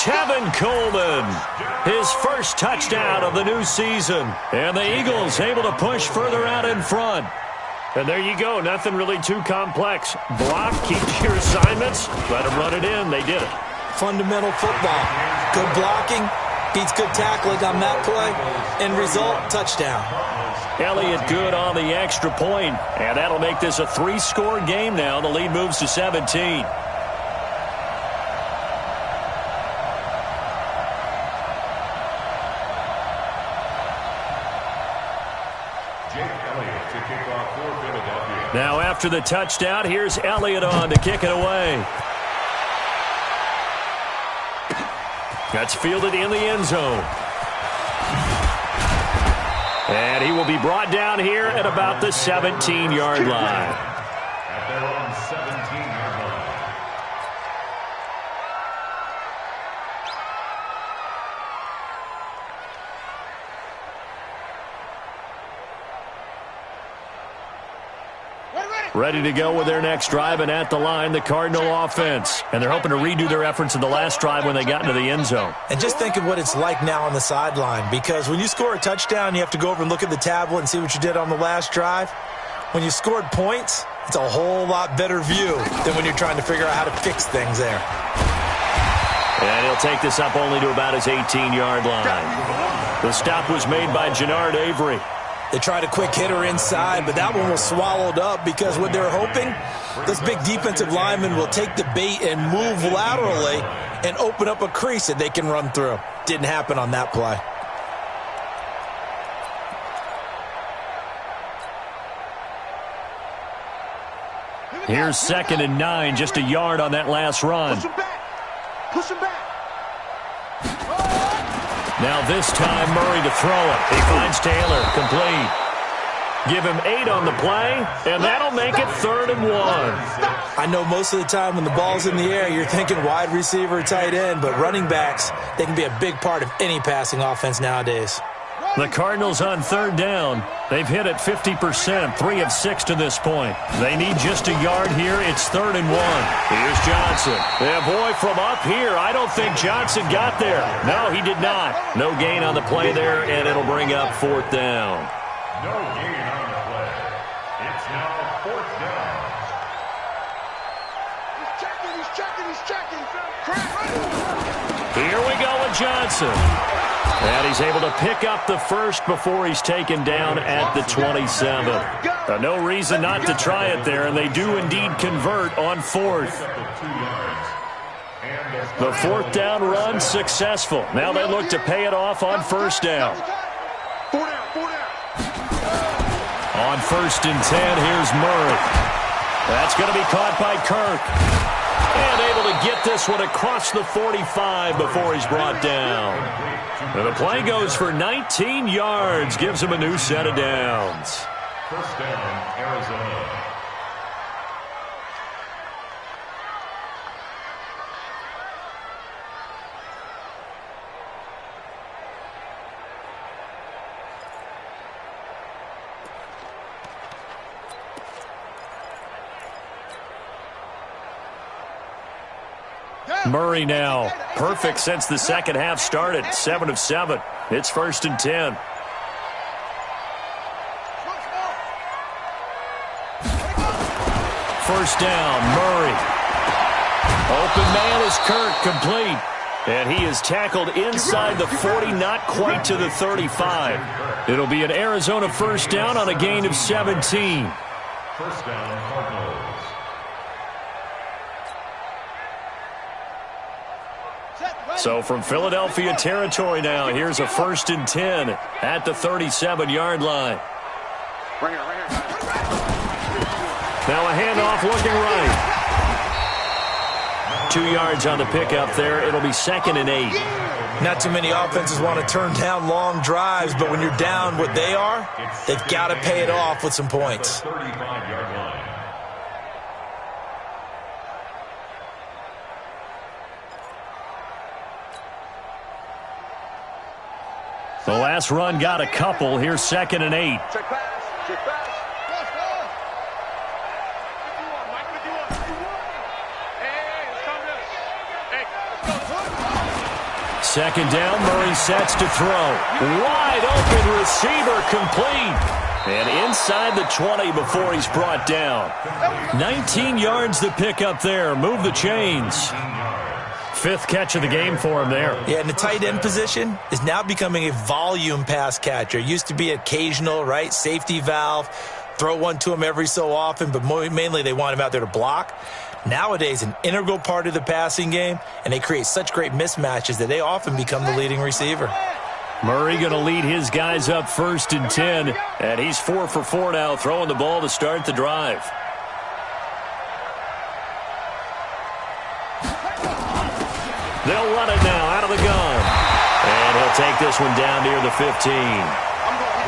Tevin Coleman, his first touchdown of the new season. And the Eagles able to push further out in front. And there you go. Nothing really too complex. Block, keep your assignments, let them run it in. They did it. Fundamental football. Good blocking, beats good tackling on that play. End result, touchdown. Elliott good on the extra point, and that'll make this a 3-score game now. The lead moves to 17. Now after the touchdown, here's Elliott on to kick it away. That's fielded in the end zone. And he will be brought down here at about the 17-yard line. At their own 17-yard line. Ready to go with their next drive, and at the line, the Cardinal offense. And they're hoping to redo their efforts in the last drive when they got into the end zone. And just think of what it's like now on the sideline, because when you score a touchdown, you have to go over and look at the tablet and see what you did on the last drive. When you scored points, it's a whole lot better view than when you're trying to figure out how to fix things there. And he'll take this up only to about his 18-yard line. The stop was made by Jannard Avery. They tried a quick hitter inside, but that one was swallowed up because what they're hoping, this big defensive lineman will take the bait and move laterally and open up a crease that they can run through. Didn't happen on that play. Here's 2nd and 9, just a yard on that last run. Push him back. Push him back. Now this time, Murray to throw it. He finds Taylor, complete. Give him 8 on the play, and that'll make it 3rd and 1. I know most of the time when the ball's in the air, you're thinking wide receiver, tight end, but running backs, they can be a big part of any passing offense nowadays. The Cardinals on 3rd down. They've hit it 50%, 3 of 6 to this point. They need just a yard here. It's 3rd and 1. Here's Johnson. Yeah, boy, from up here, I don't think Johnson got there. No, he did not. No gain on the play there, and it'll bring up 4th down. No gain on the play. It's now 4th down. He's checking. Here we go with Johnson. And he's able to pick up the first before he's taken down at the 27. No reason not to try it there, and they do indeed convert on 4th. The 4th down run successful. Now they look to pay it off on 1st down. 4 down. On 1st and 10, here's Murray. That's going to be caught by Kirk. And able to get this one across the 45 before he's brought down. And the play goes for 19 yards, gives him a new set of downs. 1st down, Arizona. Murray now, perfect since the second half started, 7 of 7. It's 1st and 10. First down, Murray. Open man is Kirk, complete. And he is tackled inside the 40, not quite to the 35. It'll be an Arizona 1st down on a gain of 17. 1st down, Cardinals. So from Philadelphia territory now, here's a 1st and 10 at the 37-yard line. Right here. Now a handoff looking right. 2 yards on the pickup there. It'll be 2nd and 8. Not too many offenses want to turn down long drives, but when you're down what they are, they've got to pay it off with some points. 35-yard line. The last run got a couple. Here's 2nd and 8. Check pass. 2nd down, Murray sets to throw. Wide open receiver, complete. And inside the 20 before he's brought down. 19 yards to pick up there. Move the chains. 5th catch of the game for him there. Yeah, and the tight end position is now becoming a volume pass catcher. Used to be occasional, right? Safety valve. Throw one to him every so often, but mainly they want him out there to block. Nowadays, an integral part of the passing game, and they create such great mismatches that they often become the leading receiver. Murray going to lead his guys up 1st and 10, and he's 4 for 4 now, throwing the ball to start the drive. They'll run it now out of the gun. And he'll take this one down near the 15.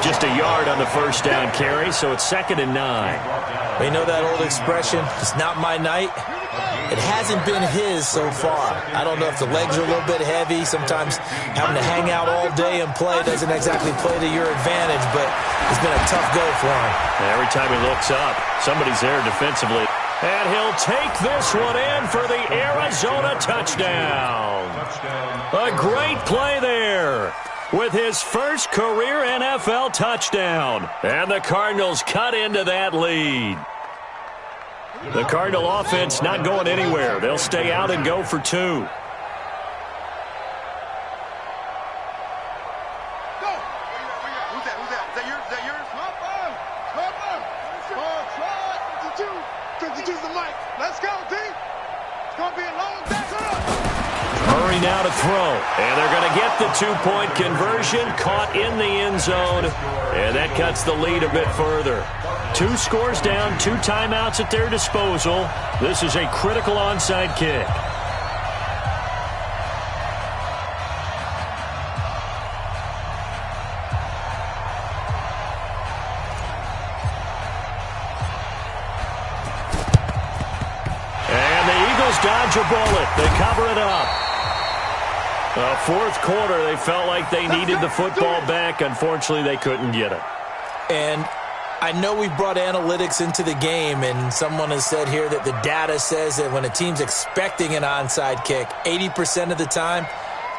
Just a yard on the first down carry, so it's 2nd and 9. Well, you know that old expression, it's not my night? It hasn't been his so far. I don't know if the legs are a little bit heavy. Sometimes having to hang out all day and play doesn't exactly play to your advantage, but it's been a tough go for him. Every time he looks up, somebody's there defensively. And he'll take this one in for the Arizona touchdown. A great play there with his first career NFL touchdown. And the Cardinals cut into that lead. The Cardinal offense not going anywhere. They'll stay out and go for 2. Go. Who's that? Is that yours? Is that yours? Try. 52's the mic. Let's go, D. It's going to be a long day. Murray now to throw. And they're going to get the 2-point conversion. Caught in the end zone. And that cuts the lead a bit further. 2 scores down, 2 timeouts at their disposal. This is a critical onside kick. And the Eagles dodge a bullet. They cover it up. Fourth quarter, they felt like they needed the football back. Unfortunately, they couldn't get it. And I know we've brought analytics into the game, and someone has said here that the data says that when a team's expecting an onside kick, 80% of the time,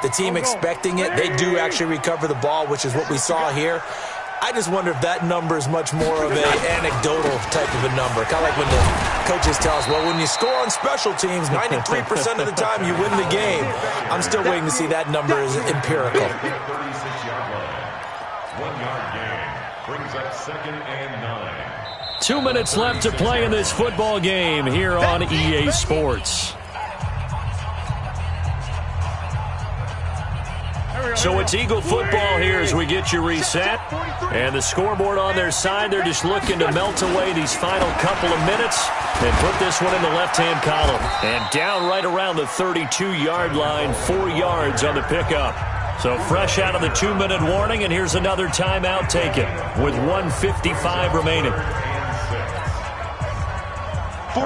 the team expecting it, they do actually recover the ball, which is what we saw here. I just wonder if that number is much more of an anecdotal type of a number. Kind of like when the coaches tell us, well, when you score on special teams, 93% of the time you win the game. I'm still waiting to see that number is empirical. 36-yard line. 1-yard gain. Brings up 2nd and 9. 2 minutes left to play in this football game here on EA Sports. So it's Eagle football here as we get you reset. And the scoreboard on their side, they're just looking to melt away these final couple of minutes and put this one in the left-hand column. And down right around the 32-yard line, 4 yards on the pickup. So fresh out of the 2-minute warning, and here's another timeout taken with 1:55 remaining.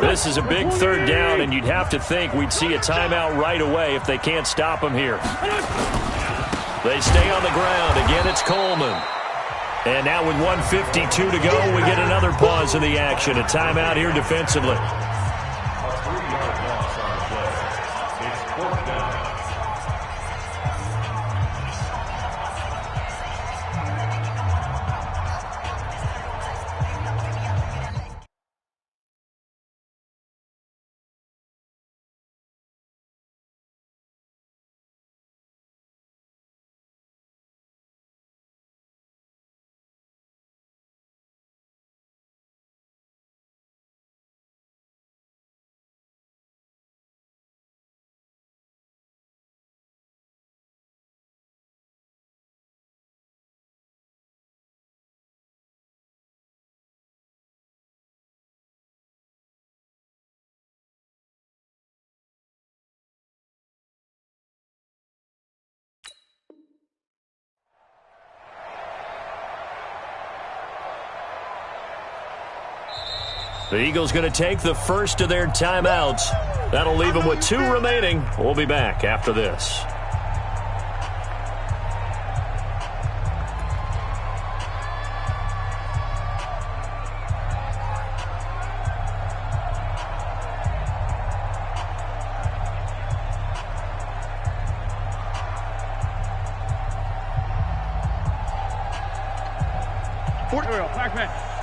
This is a big 3rd down, and you'd have to think we'd see a timeout right away if they can't stop them here. They stay on the ground. Again, it's Coleman. And now with 1:52 to go, we get another pause in the action. A timeout here defensively. A 3-yard loss on the play. It's 4th down. The Eagles going to take the first of their timeouts. That'll leave them with 2 remaining. We'll be back after this.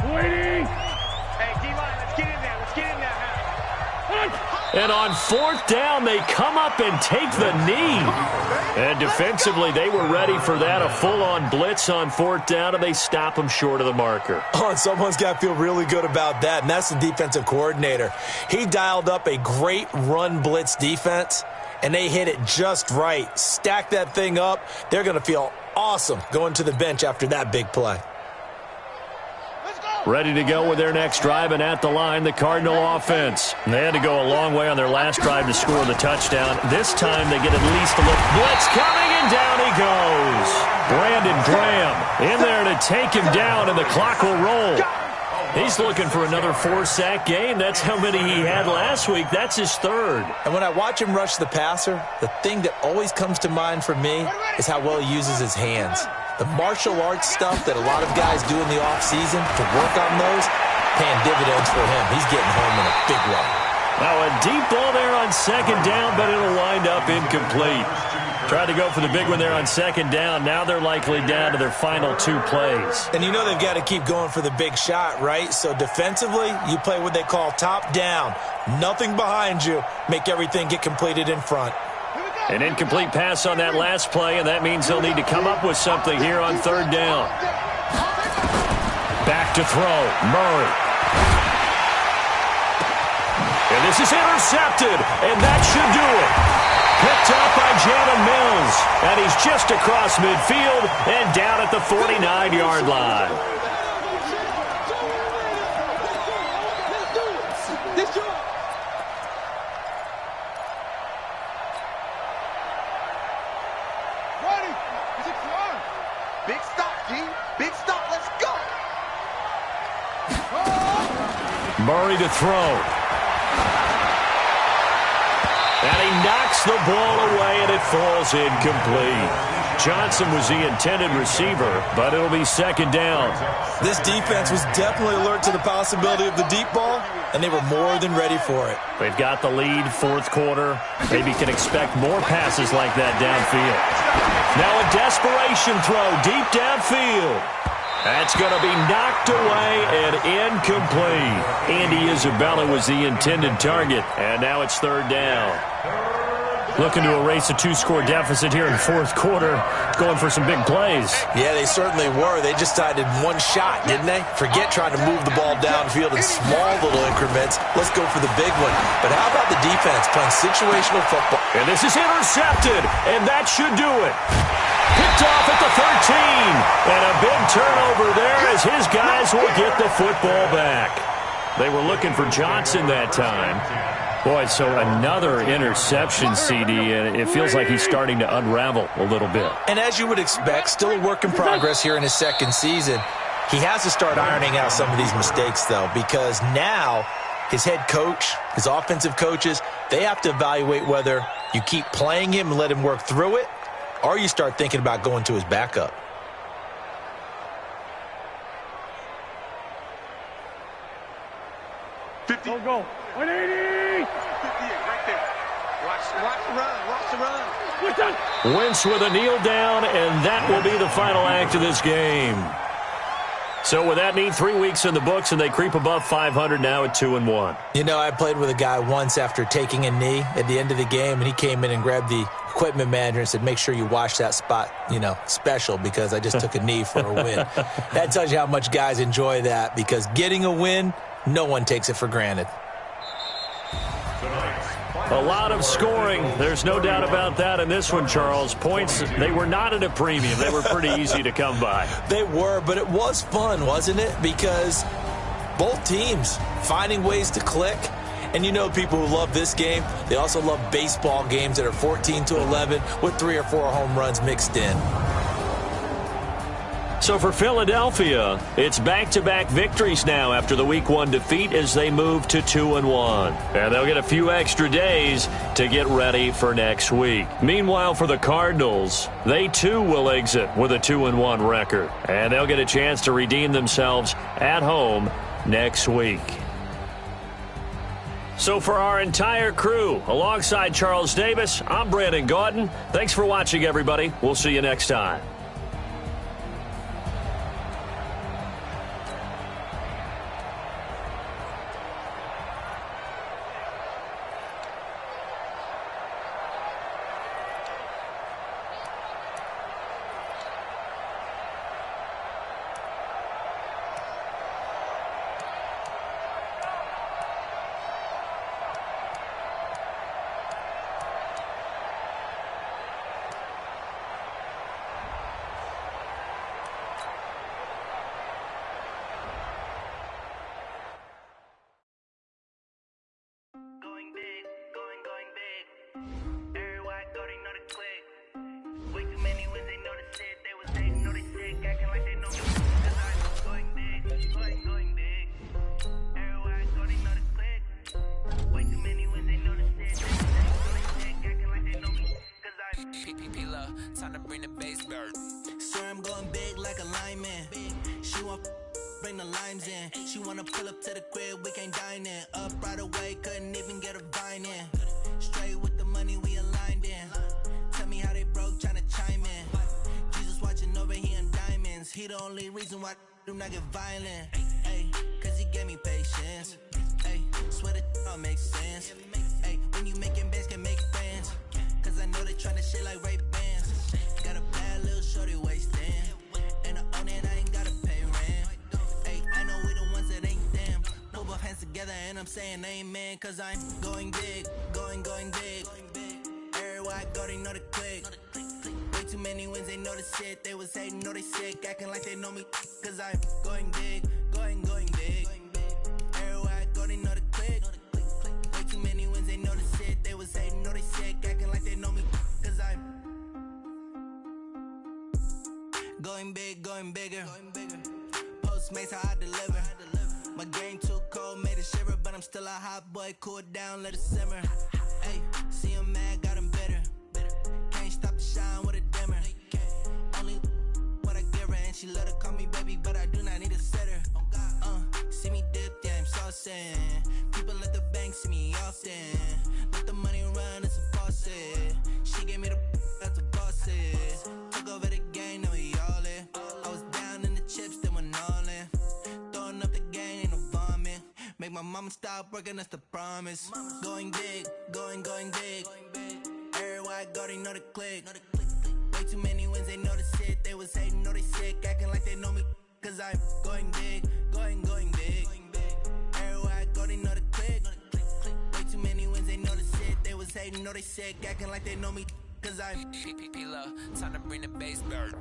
Waiting. Hey, D-line, let's get in there. Let's get in there. And on 4th down, they come up and take the knee. And defensively, they were ready for that. A full-on blitz on 4th down, and they stop them short of the marker. Oh, and someone's got to feel really good about that, and that's the defensive coordinator. He dialed up a great run blitz defense, and they hit it just right. Stack that thing up. They're going to feel awesome going to the bench after that big play. Let's go. Ready to go with their next drive, and at the line, the Cardinal offense. They had to go a long way on their last drive to score the touchdown. This time they get at least a look. Blitz coming, and down he goes. Brandon Graham in there to take him down, and the clock will roll. He's looking for another 4-sack game. That's how many he had last week. That's his third. And when I watch him rush the passer, the thing that always comes to mind for me is how well he uses his hands. The martial arts stuff that a lot of guys do in the offseason to work on those, paying dividends for him. He's getting home in a big way. Now a deep ball there on second down, but it'll wind up incomplete. Tried to go for the big one there on second down. Now they're likely down to their final 2 plays. And you know they've got to keep going for the big shot, right? So defensively, you play what they call top down. Nothing behind you. Make everything get completed in front. An incomplete pass on that last play, and that means they'll need to come up with something here on third down. Back to throw, Murray. And this is intercepted, and that should do it. Picked up by Jalen Mills, and he's just across midfield and down at the 49-yard line. Big stop, G. Big stop. Let's go. Murray to throw. And he knocks the ball away, and it falls incomplete. Johnson was the intended receiver, but it'll be second down. This defense was definitely alert to the possibility of the deep ball, and they were more than ready for it. They've got the lead, fourth quarter. Maybe can expect more passes like that downfield. Now a desperation throw deep downfield. That's going to be knocked away and incomplete. Andy Isabella was the intended target, and now it's third down. Looking to erase a 2-score deficit here in fourth quarter, going for some big plays. Yeah, they certainly were. They just decided one shot, didn't they? Forget trying to move the ball downfield in small little increments. Let's go for the big one. But how about the defense playing situational football? And this is intercepted, and that should do it. Picked off at the 13, and a big turnover there as his guys will get the football back. They were looking for Johnson that time. Boy, so another interception, CD, and it feels like he's starting to unravel a little bit. And as you would expect, still a work in progress here in his second season. He has to start ironing out some of these mistakes, though, because now his head coach, his offensive coaches, they have to evaluate whether you keep playing him and let him work through it, or you start thinking about going to his backup. Go. 180. 58 right there. Watch the run. Wentz with a kneel down, and that will be the final act of this game. So with that neat 3 weeks in the books, and they creep above 500 now at 2-1. You know, I played with a guy once after taking a knee at the end of the game, and he came in and grabbed the equipment manager and said, make sure you wash that spot, special, because I just took a knee for a win. That tells you how much guys enjoy that, because getting a win, no one takes it for granted. A lot of scoring. There's no doubt about that in this one, Charles. Points, they were not at a premium. They were pretty easy to come by. They were, but it was fun, wasn't it? Because both teams finding ways to click. And people who love this game, they also love baseball games that are 14-11 with 3 or 4 home runs mixed in. So for Philadelphia, it's back-to-back victories now after the Week 1 defeat as they move to 2-1. And they'll get a few extra days to get ready for next week. Meanwhile, for the Cardinals, they too will exit with a 2-1 record. And they'll get a chance to redeem themselves at home next week. So for our entire crew, alongside Charles Davis, I'm Brandon Gaudin. Thanks for watching, everybody. We'll see you next time. love, time to bring the bass bird. Swear I'm going big like a lineman. She want bring the limes in. She wanna pull up to the crib, we can't dine in. Up right away, couldn't even get a vine in. Straight with the money, we aligned in. Tell me how they broke, tryna chime in. Jesus watching over, he in diamonds. He the only reason why I do not get violent. Ay, cause he gave me patience. Ay, swear that all makes sense. Ay, when you making bands, can make friends. Cause I know they tryna shit like Ray-Bans. Got a bad little shorty wasting. And I own it, I ain't gotta pay rent. Ay, I know we the ones that ain't them. Put both hands together and I'm saying amen. Cause I'm going big, going big. Everywhere I go, they know the click. Way too many wins, they know the shit. They was hating, know they sick, acting like they know me. Cause I'm going big, going big. Everywhere I go, they know the click. Way too many wins, they know the shit. They was hating, know they sick, acting like they know me. Cause I'm going big, going bigger. Postmates, how I deliver. My game too cold, made it shiver. But I'm still a hot boy, cool it down, let it simmer. Hey, see him mad, got him bitter. Can't stop the shine with a dimmer. Only what I give her, and she love to call me baby, but I do not need a sitter. See me dip, yeah, I'm saucing. People at the bank see me often. Let the money run, it's a faucet. She gave me the that's a bosses. Took over the game, now we all in. I was down in the chips, then went all in. Throwing up the game, ain't no vomit. Make my mama stop working, that's the promise. Going big, going big. Everywhere I go, they know the click. Way too many wins, they know the shit. They was hating, know they sick, acting like they know me. Cause I'm going big, going big. Everywhere I go, they know the click. Way too many wins, they know the shit. They was hating, know they sick, acting like they know me. Cause I'm love, time to bring the bass bird.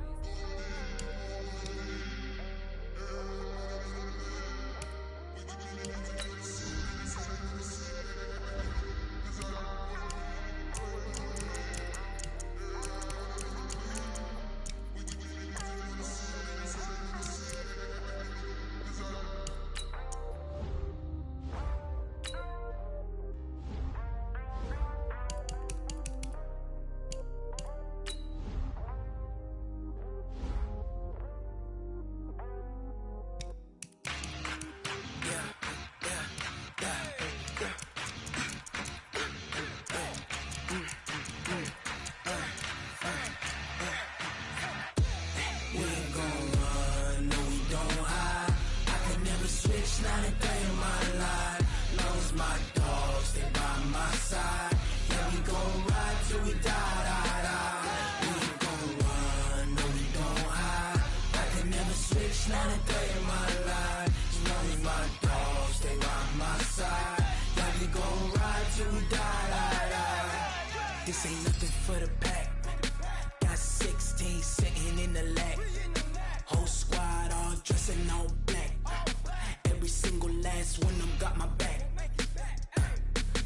This ain't nothing for the pack. Got 16 sitting in the lap. Whole squad all dressing all black. Every single last one of them got my back.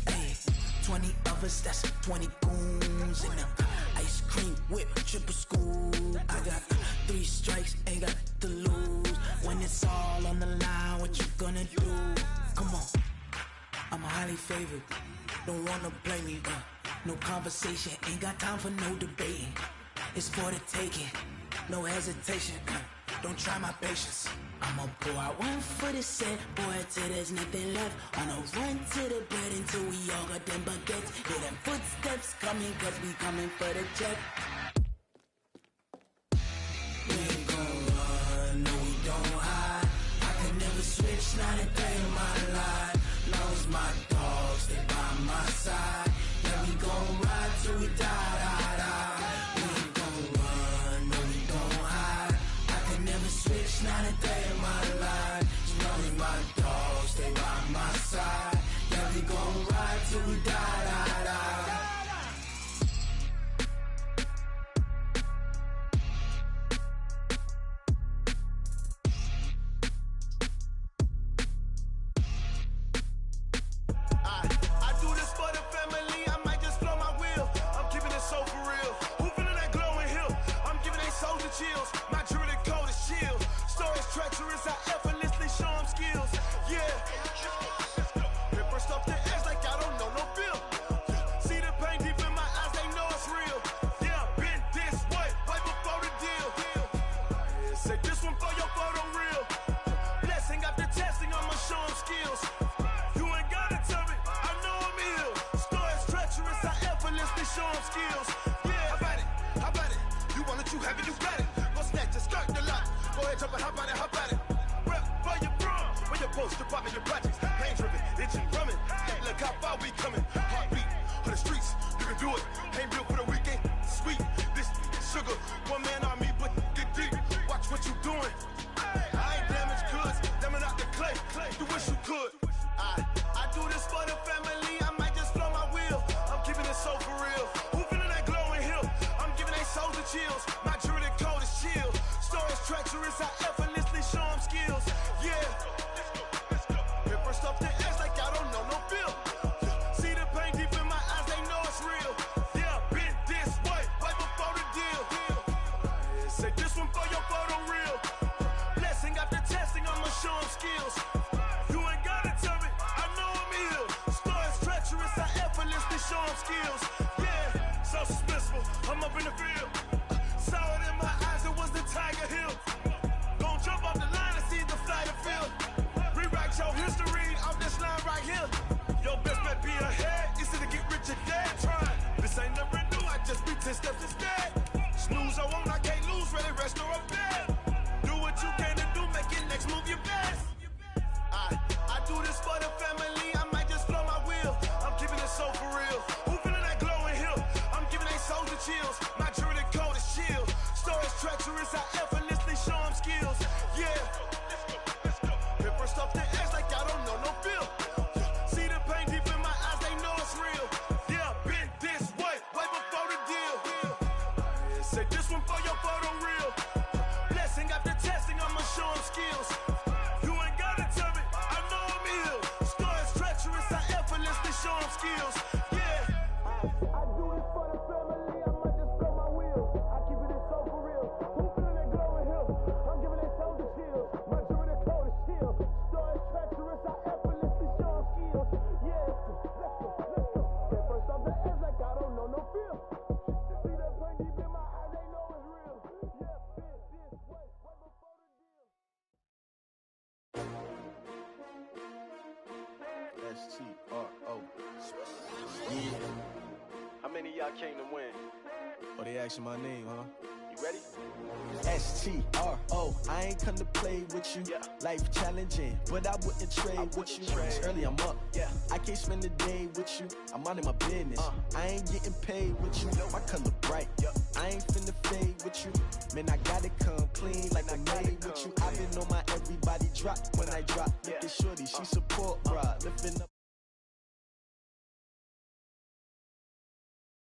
Ay, 20 of us, that's 20 goons in them. Ice cream whip, triple scoop. I got 3 strikes, ain't got to lose. When it's all on the line, what you gonna do? Come on, I'm highly favored. Don't wanna play me, no conversation, ain't got time for no debating. It's for the taking, no hesitation. Don't try my patience. I'ma pour out one for the set, boy, till there's nothing left. On a run to the bed until we all got them baguettes. Hear them footsteps coming, cause we coming for the check. We ain't gon' run, no we don't hide. I could never switch, not a day in my life. Long as my dogs, they by my side. Yeah, we gon' ride till we die. We ain't gon' run, no we don't hide. I could never switch, not a day in my life. As long as my dogs, they by my side. Yeah, we gon' ride till we die. Chills. My jewelry code is chill. Stories treacherous, I effortlessly show them skills. Yeah. Ripper stuff the edge like I don't know no bill. See the pain deep in my eyes, they know it's real. Yeah, been this, jump and hop at it. Rep for your bro, when your post, your poppin' your projects. Pain driven, itching, drumming. Hey, look how far we coming. Heartbeat on the streets, you can do it. Ain't built for the weekend. Sweet, this sugar, one man army, but get deep. Watch what you doing. I ain't damaged goods, damn out the clay. You wish you could. I do this for the family. I might just flow my wheel. I'm keeping it so for real. Who feeling that glowing hill? I'm giving they souls the chills. My jewelry cold is chill. Stories treacherous, I effortlessly show them skills. Yeah. Hit first off the edge like I don't know no feel. See the pain deep in my eyes, they know it's real. Yeah, been this way, right before the deal. Say this one for your photo real. Blessing after testing, I'ma show them skills. You ain't gotta tell me, I know I'm ill. Stories treacherous, I effortlessly show them skills. Yeah, so suspenseful, I'm up in the field. Saw it in my eyes, it was the Tiger Hill. Gon' jump off the line and see the fly the field. Rewrite your history off this line right here. Your best bet be ahead, easy to get rich or dead trying. This ain't never new, I just be 10 steps instead. Snooze I won't, I can't lose, ready, rest or I'm dead. Do what you can to do, make it next move your best. I do this for the family, I might just flow my wheel. I'm keeping it so for real. Who feeling that glowing hill? I'm giving they souls the chills. My jewelry cold is chill. Stories treacherous, I effortlessly show them skills. Yeah. Hit first off the edge like I don't know no feel. See the pain deep in my eyes, they know it's real. Yeah, been this way, way before the deal. Say this one for your photo real. Blessing after testing, I'ma show them skills. You ain't gotta tell me, I know I'm ill. Stories treacherous, I effortlessly show them skills. Yeah. I do this for the family, I might just blow my wheel. I keep it so for real. Who feeling that glowing hill? I'm giving they souls the chills. My jewelry cold is chill. Stories treacherous, I effortlessly show them skills. Yeah, let's go. Hit first off the edge like I don't know no feel. See that pain deep in my eyes, they know it's real. Yeah, been this way, right before the deal. S-T-R-O. Yeah. How many of y'all came to win? Oh, they asking my name, huh? You ready? S-T-R-O. I ain't come to play with you. Yeah. Life challenging, but I wouldn't trade with you. It's early, I'm up. Yeah. I can't spend the day with you. I'm minding my business. I ain't getting paid with you. My color bright. Yeah. I ain't finna fade with you. Man, I gotta come clean like I made with you. I've been on my everybody drop when I drop. Look at shorty, she support bras.